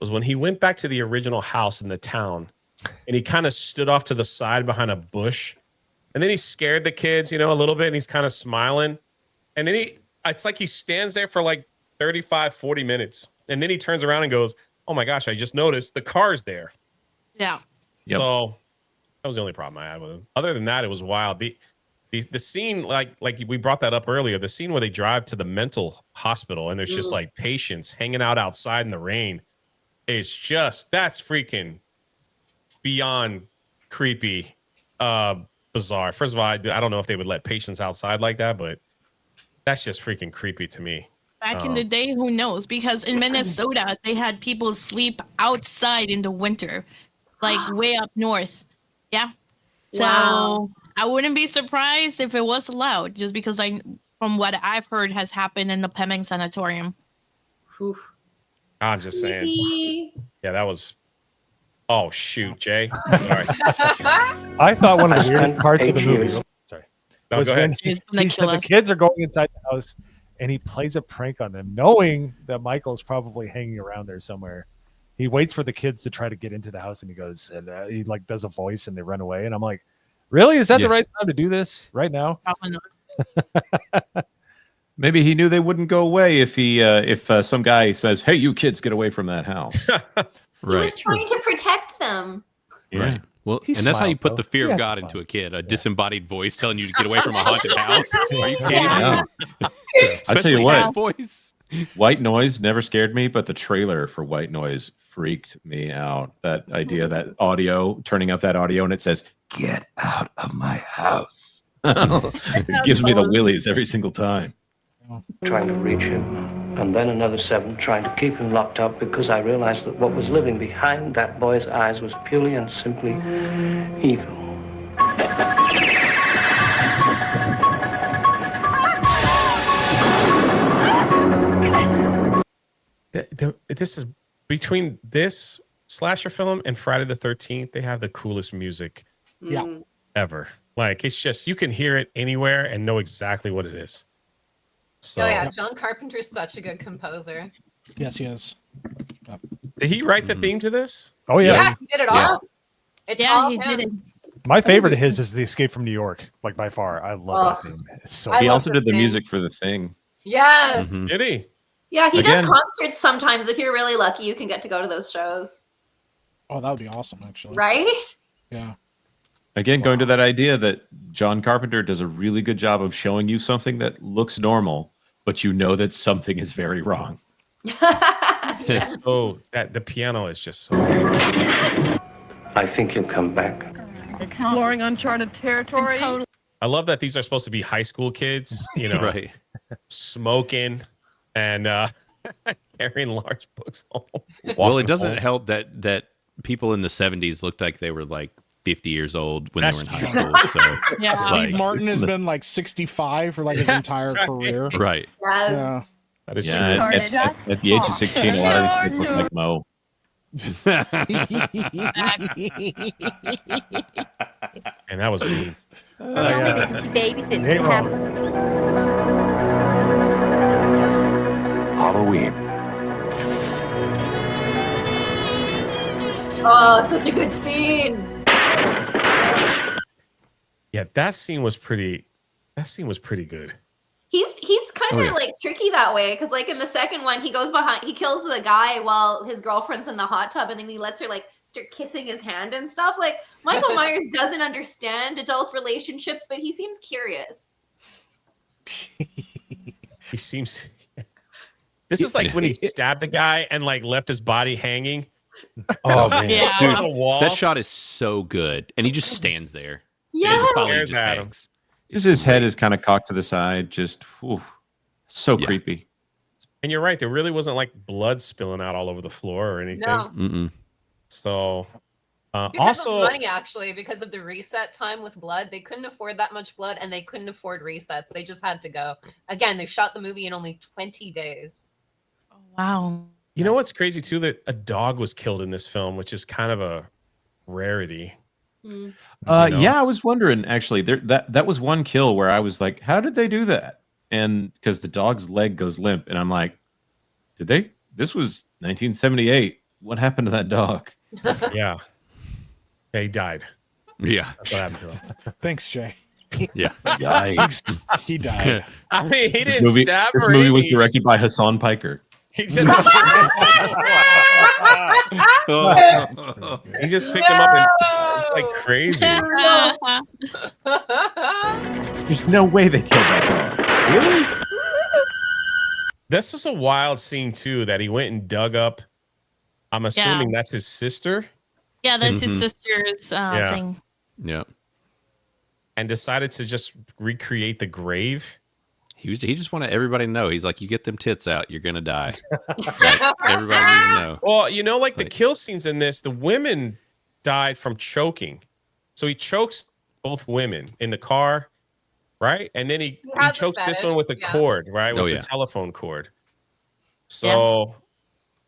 was when he went back to the original house in the town and he kind of stood off to the side behind a bush. And then he scared the kids, a little bit, and he's kind of smiling. And then it's like he stands there for like 35, 40 minutes. And then he turns around and goes, oh my gosh, I just noticed the car's there. Yeah. Yep. So that was the only problem I had with him. Other than that, it was wild. The scene, like we brought that up earlier, the scene where they drive to the mental hospital and there's just like patients hanging out outside in the rain. It's just, that's freaking beyond creepy, bizarre. First of all, I don't know if they would let patients outside like that, but that's just freaking creepy to me. Back in the day, who knows? Because in Minnesota, they had people sleep outside in the winter, like way up north. Yeah. So Wow. I wouldn't be surprised if it was allowed, just because from what I've heard, has happened in the Pemming Sanatorium. Oof. I'm just saying. Creepy. Yeah, that was. Oh shoot, Jay. Sorry. I thought one of the weirdest parts of the 8 movie. years. Sorry. No, was go ahead. when He's he gonna said kill the us. kids are going inside the house and he plays a prank on them, knowing that Michael's probably hanging around there somewhere. He waits for the kids to try to get into the house and he goes, and he like does a voice and they run away. And I'm like, really? Is that the right time to do this right now? Probably not. Maybe he knew they wouldn't go away if some guy says, "Hey, you kids, get away from that house." He was trying to protect them. Right. Well, He and that's how you smiled, put though. the fear He of had God some into fun. a kid, a disembodied voice telling you to get away from a haunted house. Are you kidding Yeah. me? I tell you Especially what, his voice. White Noise never scared me, but the trailer for White Noise freaked me out. That idea, that audio, turning up that audio, and it says, "Get out of my house." It gives me the willies every single time. Trying to reach him, and then another 7 trying to keep him locked up because I realized that what was living behind that boy's eyes was purely and simply evil. This is between this slasher film and Friday the 13th. They have the coolest music Yeah. ever. Like it's just you can hear it anywhere and know exactly what it is. So Oh yeah, John Carpenter's such a good composer. Yes, he is. did he write the theme to this? Oh yeah. Yeah, he did it all. It's Yeah, all he him. did it. My favorite of his is The Escape from New York, like by far. I love that theme. It's so I He love also the did the thing. music for The Thing. Yes. Mhm. Did he? Yeah, he Again- does concerts sometimes. If you're really lucky, you can get to go to those shows. Oh, that would be awesome, actually. Right? Yeah. Again, going to that idea that John Carpenter does a really good job of showing you something that looks normal, but you know that something is very wrong. Yes. So that the piano is just so I think he'll come back. Exploring uncharted territory. I love that these are supposed to be high school kids, Right. smoking and carrying large books home. Well, walking it doesn't home. help that people in the 70s looked like they were like 50 years old when That's they were in high true. school. So Yeah. it's Steve like, Martin has been like 65 for like his entire right. career. right. Yes. Yeah. That is Yeah, true. at the age of 16, a lot of these kids look like Mo. And that was mean. Only because he babysits Ain't wrong. Halloween. Oh, such a good scene. Yeah, that scene was pretty good. He's kind of yeah. like tricky that way because like in the second one he goes behind, he kills the guy while his girlfriend's in the hot tub, and then he lets her like start kissing his hand and stuff. Like Michael Myers doesn't understand adult relationships, but he seems curious. He seems This is like when he stabbed the guy and like left his body hanging. Oh man, Yeah. Dude, on the wall. that shot is so good, and he just stands there. Yeah. His body Stares just at him. hangs. Just his head is kind of cocked to the side. Just so Yeah. creepy. And you're right, there really wasn't like blood spilling out all over the floor or anything. No. Mm-mm. So Because also of money, actually, because of the reset time with blood, they couldn't afford that much blood, and they couldn't afford resets. They just had to go. Again, they shot the movie in only 20 days. Wow. you know what's crazy too, that a dog was killed in this film, which is kind of a rarity. Mm. You know? Yeah, I was wondering actually. That was one kill where I was like, how did they do that? And because the dog's leg goes limp, and I'm like, did they? This was 1978. What happened to that dog? Yeah. Yeah, he died. Yeah. That's what happened to him. Thanks, Jay. Yeah. Yikes! He died. I mean, he This didn't movie, stab this her. or movie was anything. directed by Hassan Piker. He just he just picked him up and it's like crazy. There's no way they killed that dog. Really? This was a wild scene too, that he went and dug up. I'm assuming that's his sister, Yeah, that's his Mhm. sister's Yeah. thing. Yeah. and decided to just recreate the grave. He just wanted everybody to know. He's like, you get them tits out, you're gonna die. Like, everybody needs to know. Well, you know, like the Like- kill scenes in this, the women died from choking. So he chokes both women in the car, right? And then he has a chokes this fetish, one with a yeah. cord, right? With Oh, the yeah. telephone cord. So,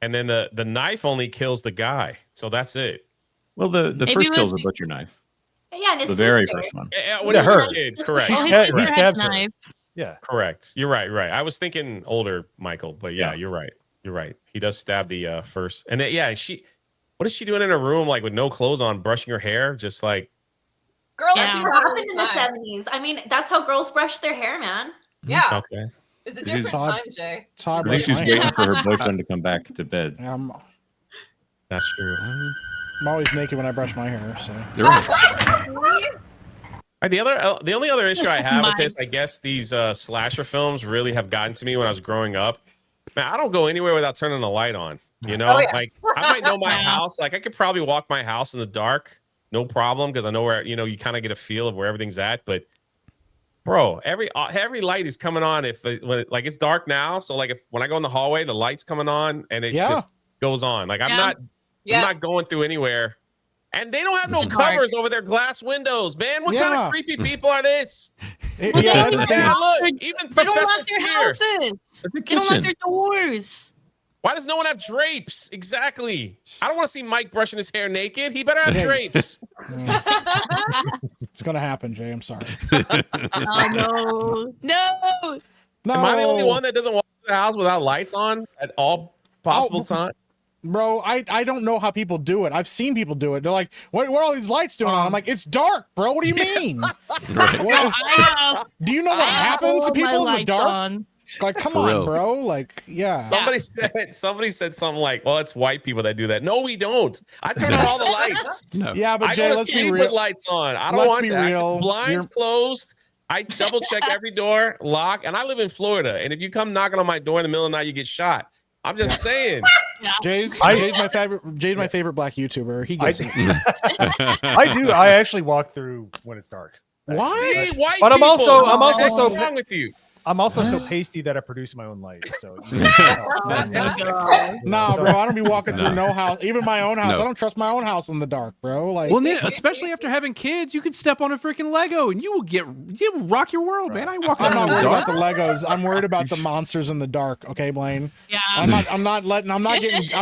and then the knife only kills the guy. So that's it. Well, the Maybe first it kill's was a butcher knife. Yeah, and his The very sister. first one. Yeah, Yeah, when he was her. a kid, correct. Oh, his He sister had a stabs her. knife. Yeah. Correct. You're right. Right. I was thinking older Michael, but yeah, Yeah. you're right. You're right. He does stab the first, and then, yeah, what is she doing in a room like with no clothes on, brushing her hair, just like Girl, Yeah. that's What what happened happened in the 70s? I mean, that's how girls brush their hair, man. Yeah, okay. it's a She's- different time, Jay. That's how I I think brush she's my waiting hair. for her boyfriend to come back to bed. I'm That's true. always naked when I brush my hair, so You're right. The only other issue I have with Mine. this, I guess these slasher films really have gotten to me when I was growing up. Man, I don't go anywhere without turning the light on. You know, Oh, yeah. like I might know my Yeah. house. Like I could probably walk my house in the dark, no problem, because I know where you kind of get a feel of where everything's at. But bro, every light is coming on like it's dark now. So like when I go in the hallway, the light's coming on and it Yeah. just goes on. Like I'm Yeah. not Yeah. I'm not going through anywhere. And they don't have no In the dark. covers over their glass windows, man. What kind Yeah. of creepy people are this? It- Well, yeah, they that's don't the thing. even lock Look, their- even They don't Professor lock their Fear. houses. It's a They don't lock kitchen. their doors. Why does no one have drapes? Exactly. I don't want to see Mike brushing his hair naked. He better have Yeah. drapes. It's gonna happen, Jay. I'm sorry. Oh no, no. No, Am I the only one that doesn't walk through the house without lights on at all possible time? bro? I don't know how people do it. I've seen people do it. They're like, what are all these lights doing on? I'm like, it's dark, bro. What do you mean? Right. What- I have, do you know I what have happens all to my people in the lights dark? on. Like, come For on, real. bro. Like, yeah. Somebody said something like, "Well, it's white people that do that." No, we don't. I turn on all the lights. No. Yeah, but I Jay, go to let's be sleep real. with lights on. I don't Let's want be that. real. Blinds You're- closed. I double check every door, lock, and I live in Florida. And if you come knocking on my door in the middle of the night, you get shot. I'm just saying. Jay's my favorite. Jay's my favorite black YouTuber. He gets it. I do. I actually walk through when it's dark. Why? White But I'm people. also What's so wrong with you? I'm also so pasty that I produce my own light. So Nah, bro, I don't be walking through no house, even my own house. No. I don't trust my own house in the dark, bro. Like, Well, then, especially after having kids, you could step on a freaking Lego and you will rock your world, man. I ain't walking I'm around not in the worried dark. about the Legos. I'm worried about the monsters in the dark. Okay, Blaine. Yeah. I'm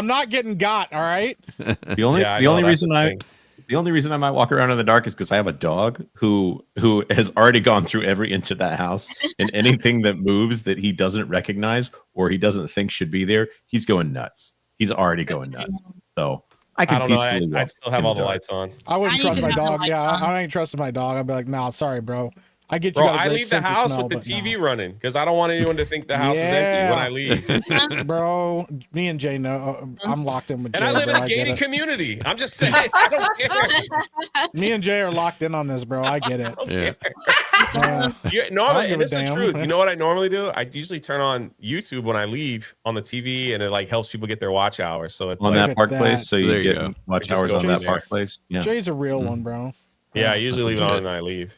not getting got. All right. The only Yeah, I the know, only that's reason the I thing. the only reason I might walk around in the dark is because I have a dog who has already gone through every inch of that house, and anything that moves that he doesn't recognize or he doesn't think should be there, he's going nuts. He's already going nuts. So I can I don't know. peacefully walk I still have in all the dark. lights on. I wouldn't I need trust to my have the dog. lights Yeah, on. I ain't trusting my dog. I'd be like, nah, sorry, bro. I get you Bro, got a I great leave the sense of house smell, with the but TV no. running because I don't want anyone to think the house is empty when I leave. Bro, me and Jay know I'm locked in with Jay. And I live bro. in a get gated it. community. I'm just saying, I don't care. Me and Jay are locked in on this, bro. I get it. I don't Yeah. care. Yeah. Normally, give and a this is the damn. truth. You know what I normally do? I usually turn on YouTube when I leave on the TV, and it like helps people get their watch hours. So it's On like, that park at place, that. so There you you get go. watch Just hours go on that from park place. Yeah. Jay's a real one, bro. yeah, I usually leave it on legit. and I leave.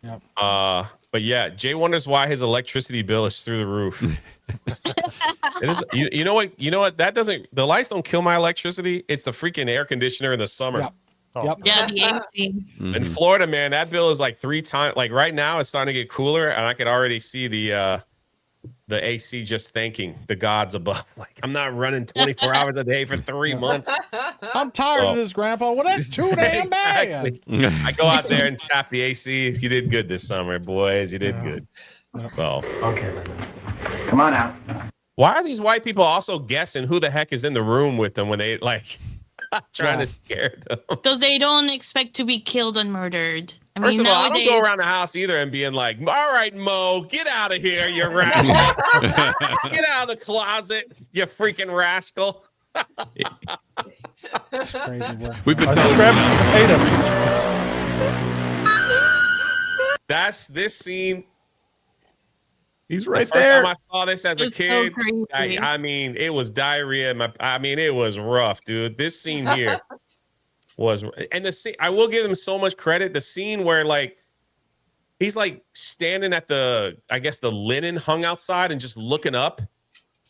Yep. But yeah, Jay wonders why his electricity bill is through the roof. It is. You know what? You know what? That doesn't. The lights don't kill my electricity. It's the freaking air conditioner in the summer. Yep. Oh, Yep. Yeah, the AC. In Florida, man, that bill is like 3 times. Like right now, it's starting to get cooler, and I could already see the AC just thanking the gods above. Like I'm not running 24 hours a day for 3 months. I'm tired of So- this, Grandpa. Well, that's too damn bad. Exactly. I go out there and tap the AC. You did good this summer, boys. You did good. So Okay, come on out. why are these white people also guessing who the heck is in the room with them when they like trying to scare them? Because they don't expect to be killed and murdered. I First mean, of all, I don't nowadays, go around the house either and being like, all right, Mo, get out of here, you rascal. Get out of the closet, you freaking rascal. Crazy, bro. We've been I telling grabbed you. the potato. That's this scene. He's The right first there. time I saw this as a It's so kid, crazy. I mean, it was diarrhea. I mean, it was rough, dude. This scene here was, and the scene, I will give him so much credit. The scene where like he's like standing at the, I guess the linen hung outside and just looking up,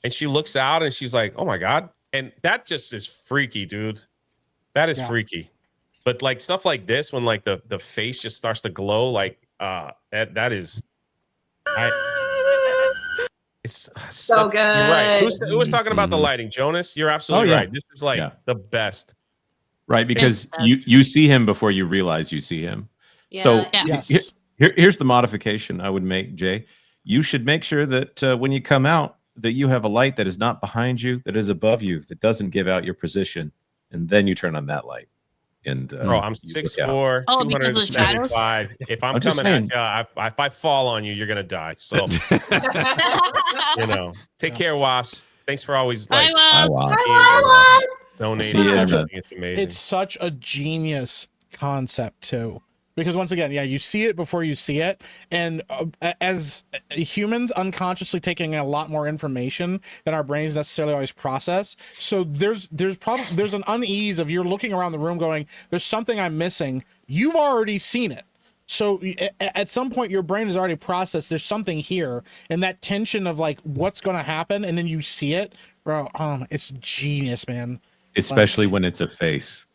and she looks out and she's like, "Oh my god!" And that just is freaky, dude. That is freaky. But like stuff like this, when like the face just starts to glow, like that is, it's So good. You're right. Who was talking about the lighting? Jonas, you're absolutely yeah. right. This is like the best. Right, because best. you see him before you realize you see him. Yeah. So Yeah. Yes. here's the modification I would make, Jay. You should make sure that when you come out, that you have a light that is not behind you, that is above you, that doesn't give out your position, and then you turn on that light. And Bro, I'm you look 6'4", Oh, because of shadows? 275. If I'm I'm just coming at saying. you, if I fall on you, you're gonna die. So you know, take care, Wasps. Thanks for always Bye, like Wasp. donating. See you in Everything. the- It's amazing. It's such a genius concept too, because once again, you see it before you see it, and as humans unconsciously taking in a lot more information than our brains necessarily always process. So there's an unease of you're looking around the room going, there's something I'm missing. You've already seen it. So at some point your brain has already processed there's something here, and that tension of like what's going to happen, and then you see it, bro. It's genius, man. especially when it's a face.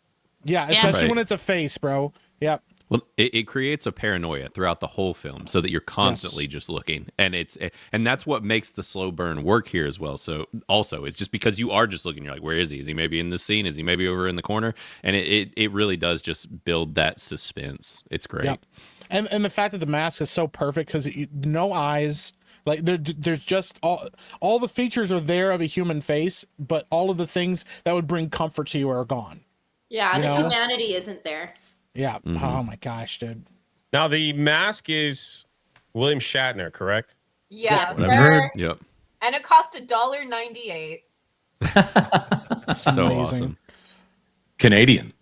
Yeah, especially Right. when it's a face, bro. Yep. Well, it creates a paranoia throughout the whole film, so that you're constantly just looking, and that's what makes the slow burn work here as well. So also, it's just because you are just looking, you're like, where is he? Is he maybe in this scene? Is he maybe over in the corner? And it really does just build that suspense. It's great. Yep. And the fact that the mask is so perfect because no eyes, like there's just all the features are there of a human face, but all of the things that would bring comfort to you are gone. Yeah, You the know? humanity isn't there. Yeah. Oh my gosh, dude. Now the mask is William Shatner, correct? Yes, What I've heard. sir. Yep. And it cost $1.98. So Amazing. awesome. Canadian.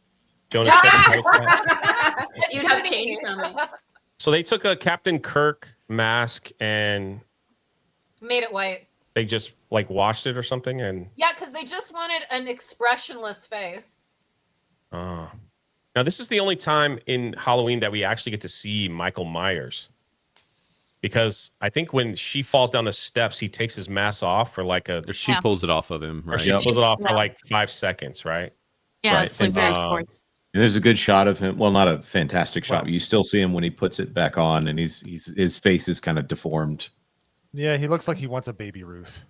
Jonas said it like that. You'd have changed them. So they took a Captain Kirk mask and Made it white. they just like washed it or something, and Yeah, because they just wanted an expressionless face. now this is the only time in Halloween that we actually get to see Michael Myers, because I think when she falls down the steps, he takes his mask off for like a. Or she pulls it off of him, Or right? she pulls it off for like 5 seconds, right? Yeah, Right. it's like And, very short. And there's a good shot of him. Well, not a fantastic shot, but you still see him when he puts it back on, and his face is kind of deformed. Yeah, he looks like he wants a baby Ruth.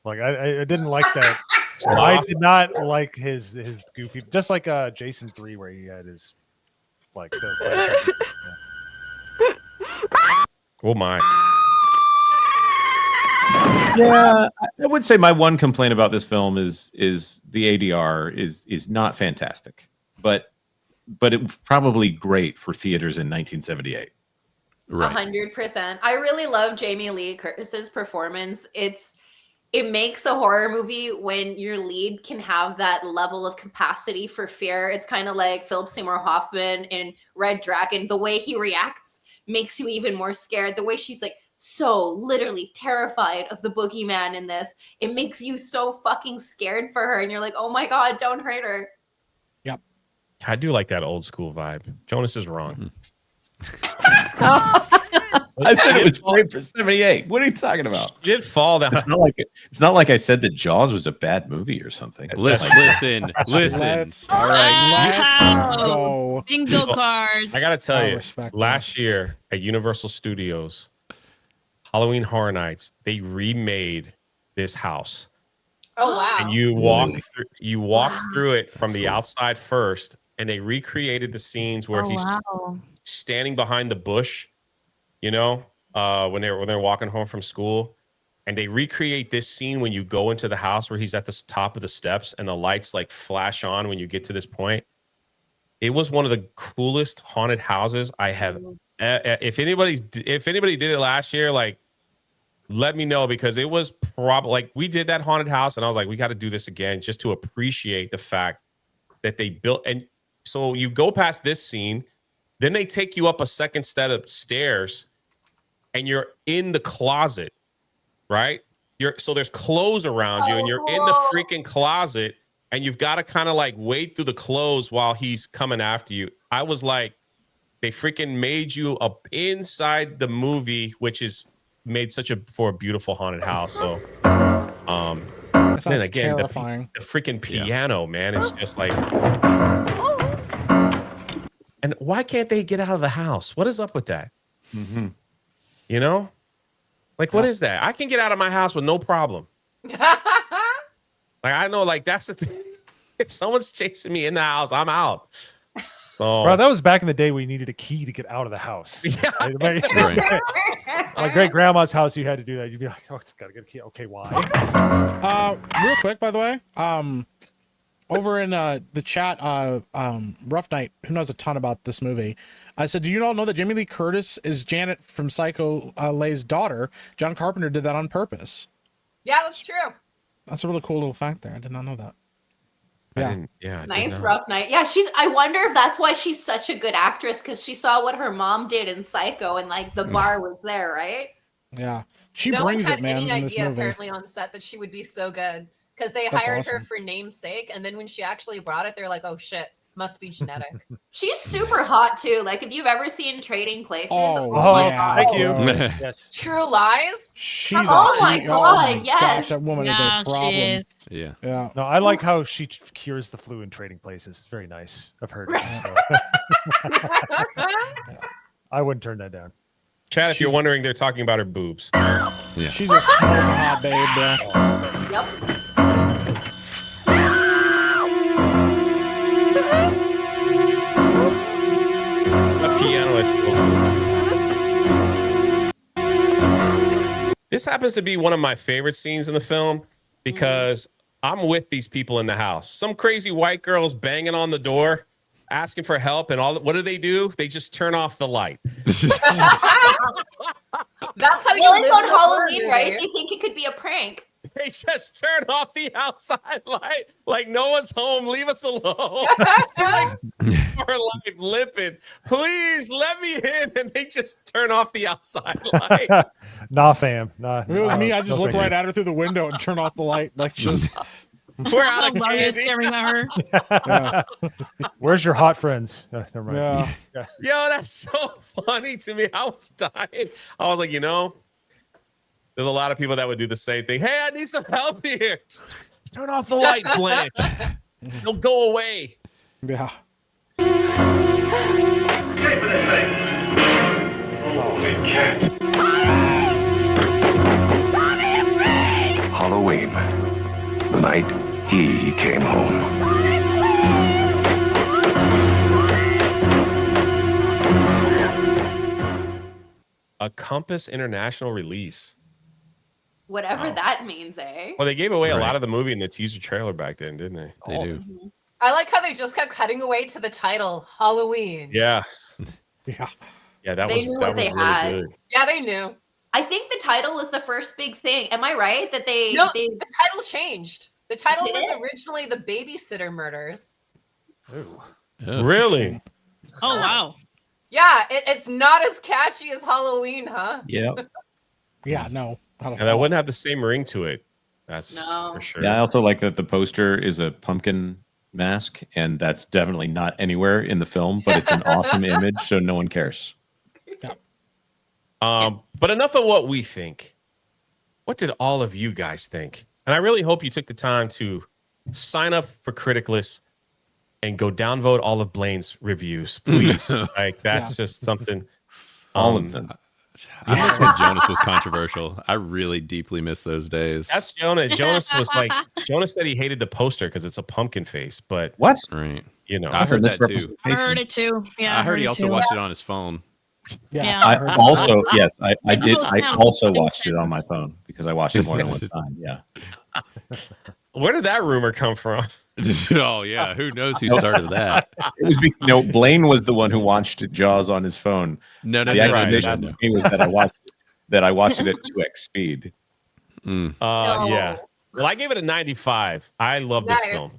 Like I didn't like that. I did not like his goofy, just like Jason 3, where he had his like. Oh my. Yeah, I would say my one complaint about this film is the ADR is not fantastic, but it was probably great for theaters in 1978. Right. 100%. I really love Jamie Lee Curtis's performance. It makes a horror movie when your lead can have that level of capacity for fear. It's kind of like Philip Seymour Hoffman in Red Dragon. The way he reacts makes you even more scared. The way she's like so literally terrified of the boogeyman in this, it makes you so fucking scared for her. And you're like, oh my God, don't hurt her. Yep. I do like that old school vibe. Jonas is wrong. I said it was great for 78. What are you talking about? She did fall down. It's not like I said that Jaws was a bad movie or something. Listen. Let's- All right. Let's go. Bingo cards. I gotta tell I you, respect last year at Universal Studios, Halloween Horror Nights, they remade this house. Oh wow. And you walk through it from the outside first, and they recreated the scenes where he's standing behind the bush, you know, when they're walking home from school, and they recreate this scene when you go into the house where he's at the top of the steps and the lights like flash on when you get to this point. It was one of the coolest haunted houses I have. If anybody did it last year, like, let me know, because it was probably like we did that haunted house, and I was like, we got to do this again just to appreciate the fact that they built. And so you go past this scene, then they take you up a second set of stairs, and you're in the closet, right? So there's clothes around you, and you're in the freaking closet, and you've got to kind of like wade through the clothes while he's coming after you. I was like, they freaking made you up inside the movie, which is made for a beautiful haunted house. So, That sounds again, terrifying. the freaking piano, man, is just like. And why can't they get out of the house? What is up with that? Mm-hmm. You know, like, what is that? I can get out of my house with no problem. Like, I know, like, that's the thing. If someone's chasing me in the house, I'm out. So, Bro, that was back in the day when you needed a key to get out of the house. Yeah. Right. My great grandma's house, you had to do that. You'd be like, oh, it's got to get a key. Okay, why? Real quick, by the way, over in the chat, Rough Night, who knows a ton about this movie, I said, do you all know that Jamie Lee Curtis is Janet from Psycho Lay's daughter? John Carpenter did that on purpose. Yeah, that's true. That's a really cool little fact there. I did not know that. Yeah. Nice Rough Night. Yeah, I wonder if that's why she's such a good actress, because she saw what her mom did in Psycho, and like the bar was there, right? Yeah, she No brings one had it, man. any In this idea movie. apparently on set that she would be so good, because they That's hired her awesome. for namesake, and then when she actually brought it, they're like, "Oh shit, must be genetic." She's super hot too. Like if you've ever seen Trading Places, Oh, my yeah. God. Thank you. Oh. Yes. True Lies. She's Oh my oh God, my yes. gosh, that woman is a problem. She is. Yeah. Yeah. No, I like how she cures the flu in Trading Places. It's very nice. I've heard it. So. I wouldn't turn that down. Chad, if you're wondering, they're talking about her boobs. Yeah. She's a smoking hot babe, bro. Yep. A piano is cool. This happens to be one of my favorite scenes in the film because I'm with these people in the house. Some crazy white girls banging on the door, asking for help, and what do? They just turn off the light. That's how you Well, it's live on in a horror Halloween, right? movie. They think it could be a prank. They just turn off the outside light, like no one's home. Leave us alone. Like, our life limping. Please let me in, and they just turn off the outside light. Nah, fam. Nah. If it was me, I just no look thank right you. at her through the window and turn off the light. Like, just We're out of Mario candy. staring at her. Yeah. Where's your hot friends? Never mind. Yeah. Yo, that's so funny to me. I was dying. I was like, you know, there's a lot of people that would do the same thing. Hey, I need some help here. Turn off the light, Blanche. It'll go away. Yeah. Halloween, the night he came home. A Compass International release. Whatever Wow. that means, eh? Well, they gave away a Right. lot of the movie in the teaser trailer back then, didn't they? They do. Mhm. I like how they just kept cutting away to the title, Halloween. Yes. Yeah. Yeah, that They was knew that what was they really had. good. Yeah, they knew. I think the title was the first big thing. Am I right that they? No, the title changed. The title Did was it? originally The Babysitter Murders. Ooh. Oh. Really? Oh wow. Yeah, it's not as catchy as Halloween, huh? Yeah. Yeah. No. I don't And that wouldn't have the same ring to it. That's No. for sure. Yeah. I also like that the poster is a pumpkin mask, and that's definitely not anywhere in the film, but it's an awesome image, so no one cares. But enough of what we think. What did all of you guys think? And I really hope you took the time to sign up for Criticless and go downvote all of Blaine's reviews, please. Like that's just something. All of them. I miss when Jonas was controversial. I really deeply miss those days. That's Jonas. Jonas was like, Jonas said he hated the poster because it's a pumpkin face, but What? right. you know, I heard that too. I heard it too. Yeah, I heard he it also too. watched it on his phone. Yeah. I heard that. also, yes, I did. goes I down. also watched it on my phone because I watched it more than one time. Yeah. where did that rumor come from? Oh yeah, who knows who started that? It was no, Blaine was the one who watched Jaws on his phone. No, no, The That's no, right, accusation that's- of me was that I watched it at 2x speed. Mm. Yeah. Well, I gave it a 95. I love this Nice. film.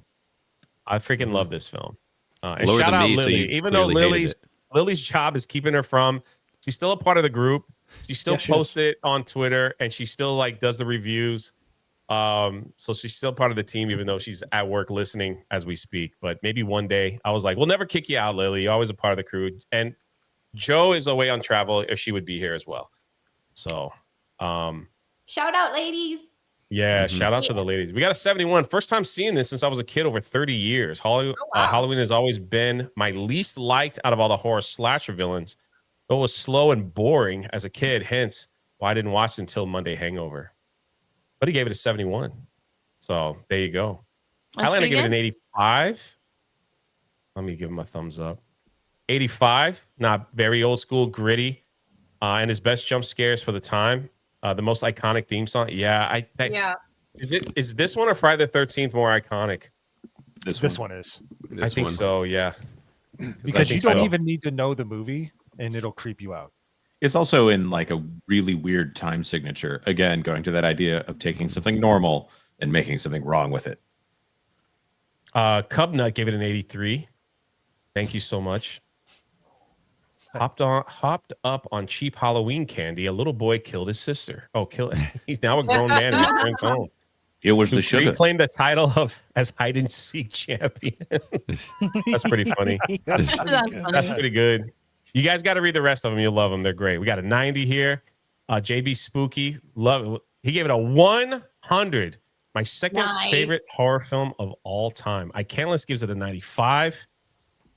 I freaking love this film. And Lower shout than out me, so Lily. you Even though clearly hated Lily's job is keeping her from, she's still a part of the group. She still Yes, she is. posts it on Twitter, and she still like does the reviews. So she's still part of the team, even though she's at work listening as we speak. But maybe one day, I was like, we'll never kick you out, Lily. You're always a part of the crew. And Joe is away on travel, or she would be here as well. So Shout out, ladies. yeah, Mhm. shout out to the ladies. We got a 71. First time seeing this since I was a kid, over 30 years. Halloween has always been my least liked out of all the horror slasher villains. It was slow and boring as a kid, hence why I didn't watch it until Monday Hangover. But he gave it a 71. So there you go. That's Highlander pretty gave it an good. 85. Let me give him a thumbs up. 85, not very old school, gritty. And his best jump scares for the time. The most iconic theme song. Yeah, Yeah. Is this one or Friday the 13th more iconic? This one is. I think so, yeah. Because you think don't so. even need to know the movie and it'll creep you out. It's also in like a really weird time signature. Again, going to that idea of taking something normal and making something wrong with it. Cub Nut gave it an 83. Thank you so much. Hopped up on cheap Halloween candy. A little boy killed his sister. Oh, he's now a grown man in his parents' home. It was Who the sugar. reclaimed the title of as hide and seek champion. That's pretty funny. That's That's pretty good. funny. That's pretty good. You guys got to read the rest of them. You'll love them. They're great. We got a 90 here. JB Spooky. Love it. He gave it a 100. My second Nice. favorite horror film of all time. I Cantless gives it a 95.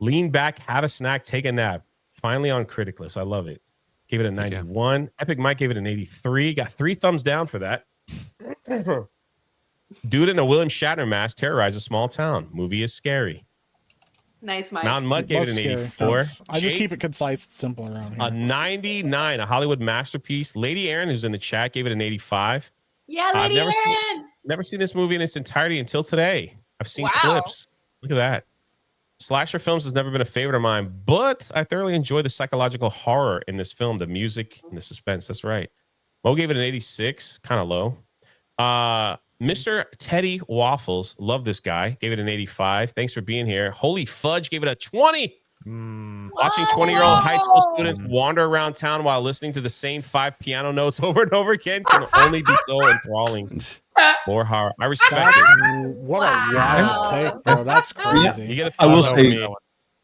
Lean back, have a snack, take a nap. Finally on Criticless. I love it. Gave it a 91. Epic Mike gave it an 83. Got 3 thumbs down for that. Dude in a William Shatner mask terrorized a small town. Movie is scary. Nice, Mike. Mountain Mud gave it Was an scary. 84. Thanks. I just Jake, keep it concise and simple around here. a 99, a Hollywood masterpiece. Lady Aaron, who's in the chat, gave it an 85. Yeah, I've Lady never seen- Aaron. Never seen this movie in its entirety until today. I've seen Wow. clips. Look at that. Slasher films has never been a favorite of mine, but I thoroughly enjoy the psychological horror in this film, the music and the suspense. That's right. Mo gave it an 86, kind of low. Mr. Teddy Waffles, love this guy, gave it an 85. Thanks for being here. Holy Fudge gave it a 20. Watching 20-year-old high school students wander around town while listening to the same 5 piano notes over and over again can only be so enthralling. More horror. I respect That's it. what a wild take, bro. That's crazy. You get a I will thumbs up say from me.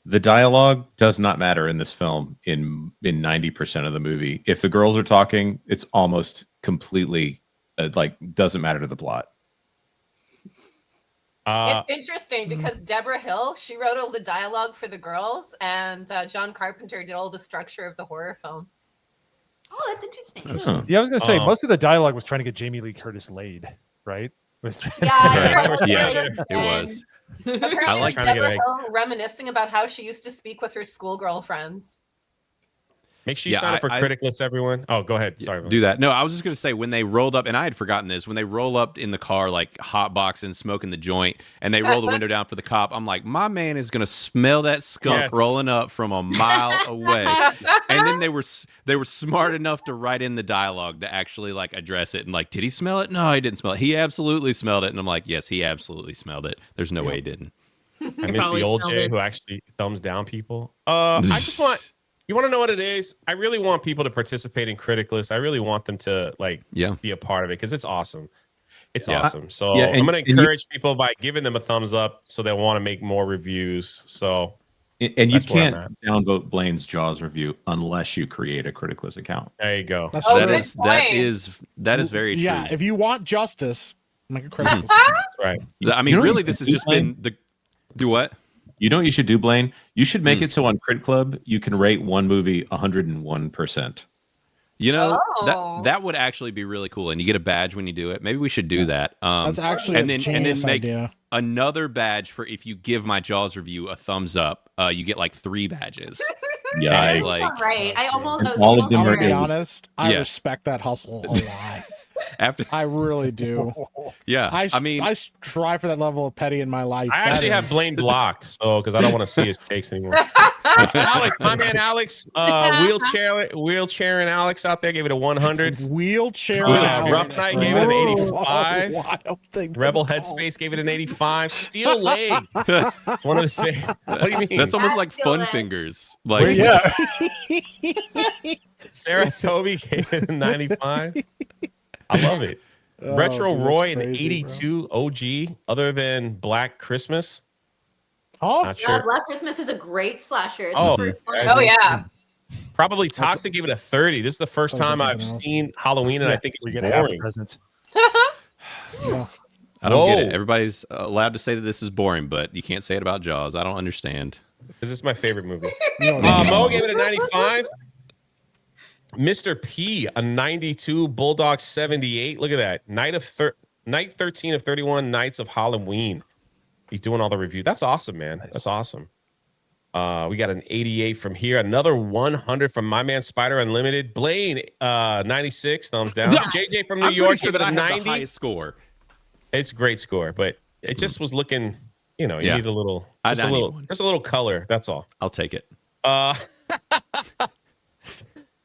the dialogue does not matter in this film in 90% of the movie. If the girls are talking, it's almost completely like doesn't matter to the plot. It's interesting because Deborah Hill, she wrote all the dialogue for the girls, and John Carpenter did all the structure of the horror film. Oh, that's interesting. Yeah, I was gonna say most of the dialogue was trying to get Jamie Lee Curtis laid, right? Yeah, it was. Apparently, I like Deborah Hill reminiscing about how she used to speak with her schoolgirl friends. Make sure you sign up for Critic List, everyone. Oh, go ahead. Sorry. Do that. No, I was just going to say when they rolled up, and I had forgotten this, when they roll up in the car, like hotboxing, smoking the joint, and they roll the window down for the cop, I'm like, my man is going to smell that skunk rolling up from a mile away. And then they were smart enough to write in the dialogue to actually like address it and like, did he smell it? No, he didn't smell it. He absolutely smelled it. And I'm like, yes, he absolutely smelled it. There's no way he didn't. I miss the old Jay who actually thumbs down people. I just want. You want to know what it is? I really want people to participate in Critic List. I really want them to be a part of it because it's awesome. It's awesome. So I'm going to encourage people by giving them a thumbs up so they'll want to make more reviews. So and you can't downvote Blaine's Jaws review unless you create a Critic List account. There you go. That is very true. Yeah, if you want justice, make a Critic List. Right. I mean, really, this has just been the do what? You know what you should do, Blaine? You should make it so on Crit Club you can rate one movie 101%. You know, that would actually be really cool, and you get a badge when you do it. Maybe we should do that. That's actually and then make idea. Another badge for if you give my Jaws review a thumbs up. You get like 3 badges. Yeah, like right. I was all of them I'll are be honest. I respect that hustle a lot. I really do. Yeah, I mean, I strive for that level of petty in my life. I actually have Blaine blocked, so because I don't want to see his takes anymore. Alex, my man Alex, wheelchair and Alex out there gave it a 100. Wheelchair. Rough Night gave it an 85. Rebel Headspace gave it an 85. Steel Leg. It's one of his favorite. What do you mean? That's almost like Fun Leg. Fingers. Like Sarah Toby gave it a 95. I love it. Retro Roy an 82 OG other than Black Christmas. Oh, not sure. Black Christmas is a great slasher. It's Oh, the first one. Oh yeah. Probably Toxic gave it a 30. This is the first time I've seen Halloween, and I think it's boring. Presents. I don't get it. Everybody's allowed to say that this is boring, but you can't say it about Jaws. I don't understand. This is my favorite movie. Mo gave it a 95. Mr. P, a 92. Bulldog 78. Look at that. Night 13 of 31 nights of Halloween. He's doing all the review. That's awesome, man. That's awesome. We got an 88 from here. Another 100 from my man Spider Unlimited. Blaine, 96. Thumbs down. JJ from New York sure gave it that a I have 90. the highest score. It's a great score, but it just was looking, you need a little, I just a little color. That's all. I'll take it.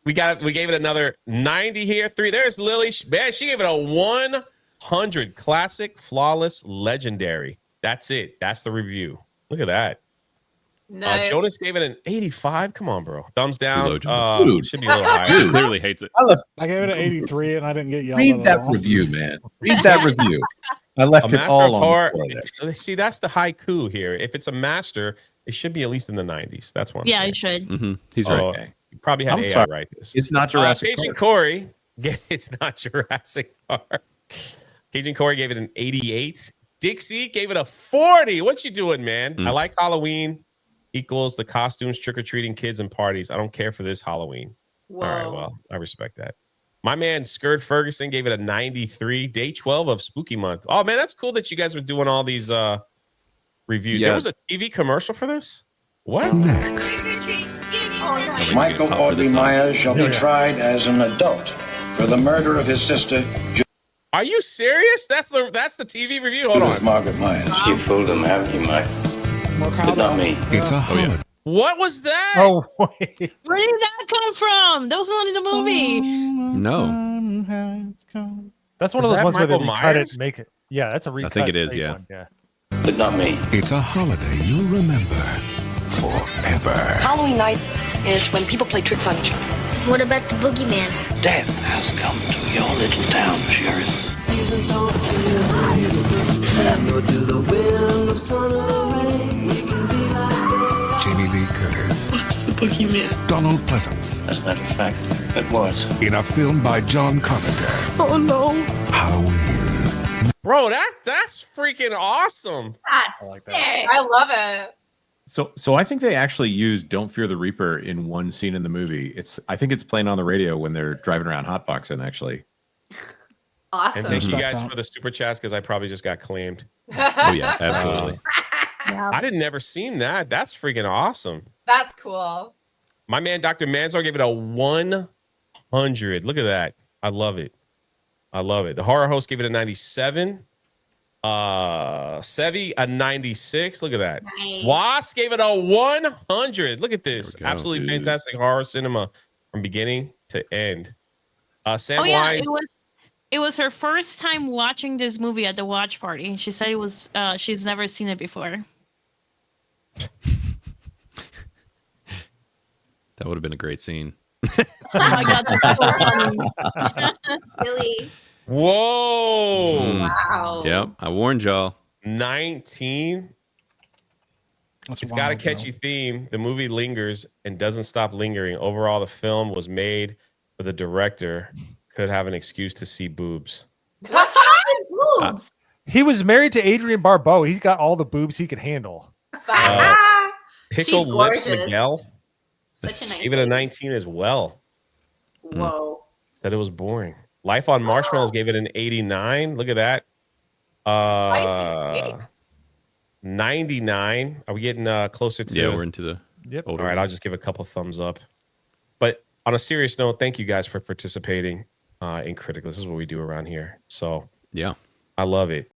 We gave it another 90 here. 3. There's Lily. Man, she gave it a 100. Classic, flawless, legendary. That's it. That's the review. Look at that. Nice. Jonas gave it an 85. Come on, bro. Thumbs down. Dude. Should be a little higher. Dude clearly hates it. I gave it an 83 and I didn't get yelled Read at that at all. review, man. Read that review. I left it all on the floor there. See, that's the haiku here. If it's a master, it should be at least in the 90s. That's one. Yeah, it should. Mm-hmm. He's right. Okay. You probably had I'm AI sorry. write this. It's not Jurassic Cajun Park. Corey, it's not Jurassic Park. Cajun Corey gave it an 88. Dixie gave it a 40. What you doing, man? I like Halloween equals the costumes, trick-or-treating kids and parties. I don't care for this Halloween. Whoa. All right, well, I respect that. My man Skurd Ferguson gave it a 93. Day 12 of Spooky Month. Oh, man, that's cool that you guys are doing all these reviews. Yeah. There was a TV commercial for this? What? Next. Michael Audrey Myers shall be tried as an adult for the murder of his sister, Are you serious? That's the TV review? Hold on. Margaret Myers. You fooled him, haven't you, Mike? But not me. It's a holiday. What was that? Oh, wait. Where did that come from? That was not in the movie. No. That's one of Is those that ones where they Michael recut Myers? it, make it. Yeah, that's a recut. think it is, fake yeah. one, yeah. But not me. It's a holiday you'll remember forever. Halloween night is when people play tricks on each other. What about the boogeyman? Death has come to your little town, Sheriff. Jamie Lee Curtis. What's the boogeyman? Donald Pleasance. As a matter of fact, it was. In a film by John Carpenter. Oh no. Halloween. Bro, that's freaking awesome. That's sick. I love it. So I think they actually used "Don't Fear the Reaper" in one scene in the movie. I think it's playing on the radio when they're driving around hotboxing. Actually, Awesome. And thank you Respect guys that. for the super chats because I probably just got claimed. Oh yeah, absolutely. I didn't never seen that. That's freaking awesome. That's cool. My man, Dr. Manzar, gave it a 100. Look at that. I love it. I love it. The horror host gave it a 97. Sevi a 96. Look at that. Nice. Was gave it a 100. Look at this. There we go, Absolutely dude. fantastic horror cinema from beginning to end. Sam Oh yeah, Wise. it was her first time watching this movie at the watch party. She said it was she's never seen it before. That would have been a great scene. Oh my god, that's so funny. Silly. Whoa. Wow. Yep, I warned y'all. 19. That's It's got a wild, bro. catchy theme. The movie lingers and doesn't stop lingering. Overall, the film was made for the director. Could have an excuse to see boobs. What's wrong with boobs? He was married to Adrienne Barbeau. He's got all the boobs he could handle. Pickled She's Lips gorgeous. Miguel. Such a nice. Gave it a lady. 19 as well. Whoa. Said it was boring. Life on Marshmallows gave it an 89. Look at that. Spicy cakes. 99. Are we getting closer to? Yeah, we're into the Yep. older All right, I'll ones. just give a couple thumbs up. But on a serious note, thank you guys for participating in Critical. This is what we do around here. So Yeah. I love it.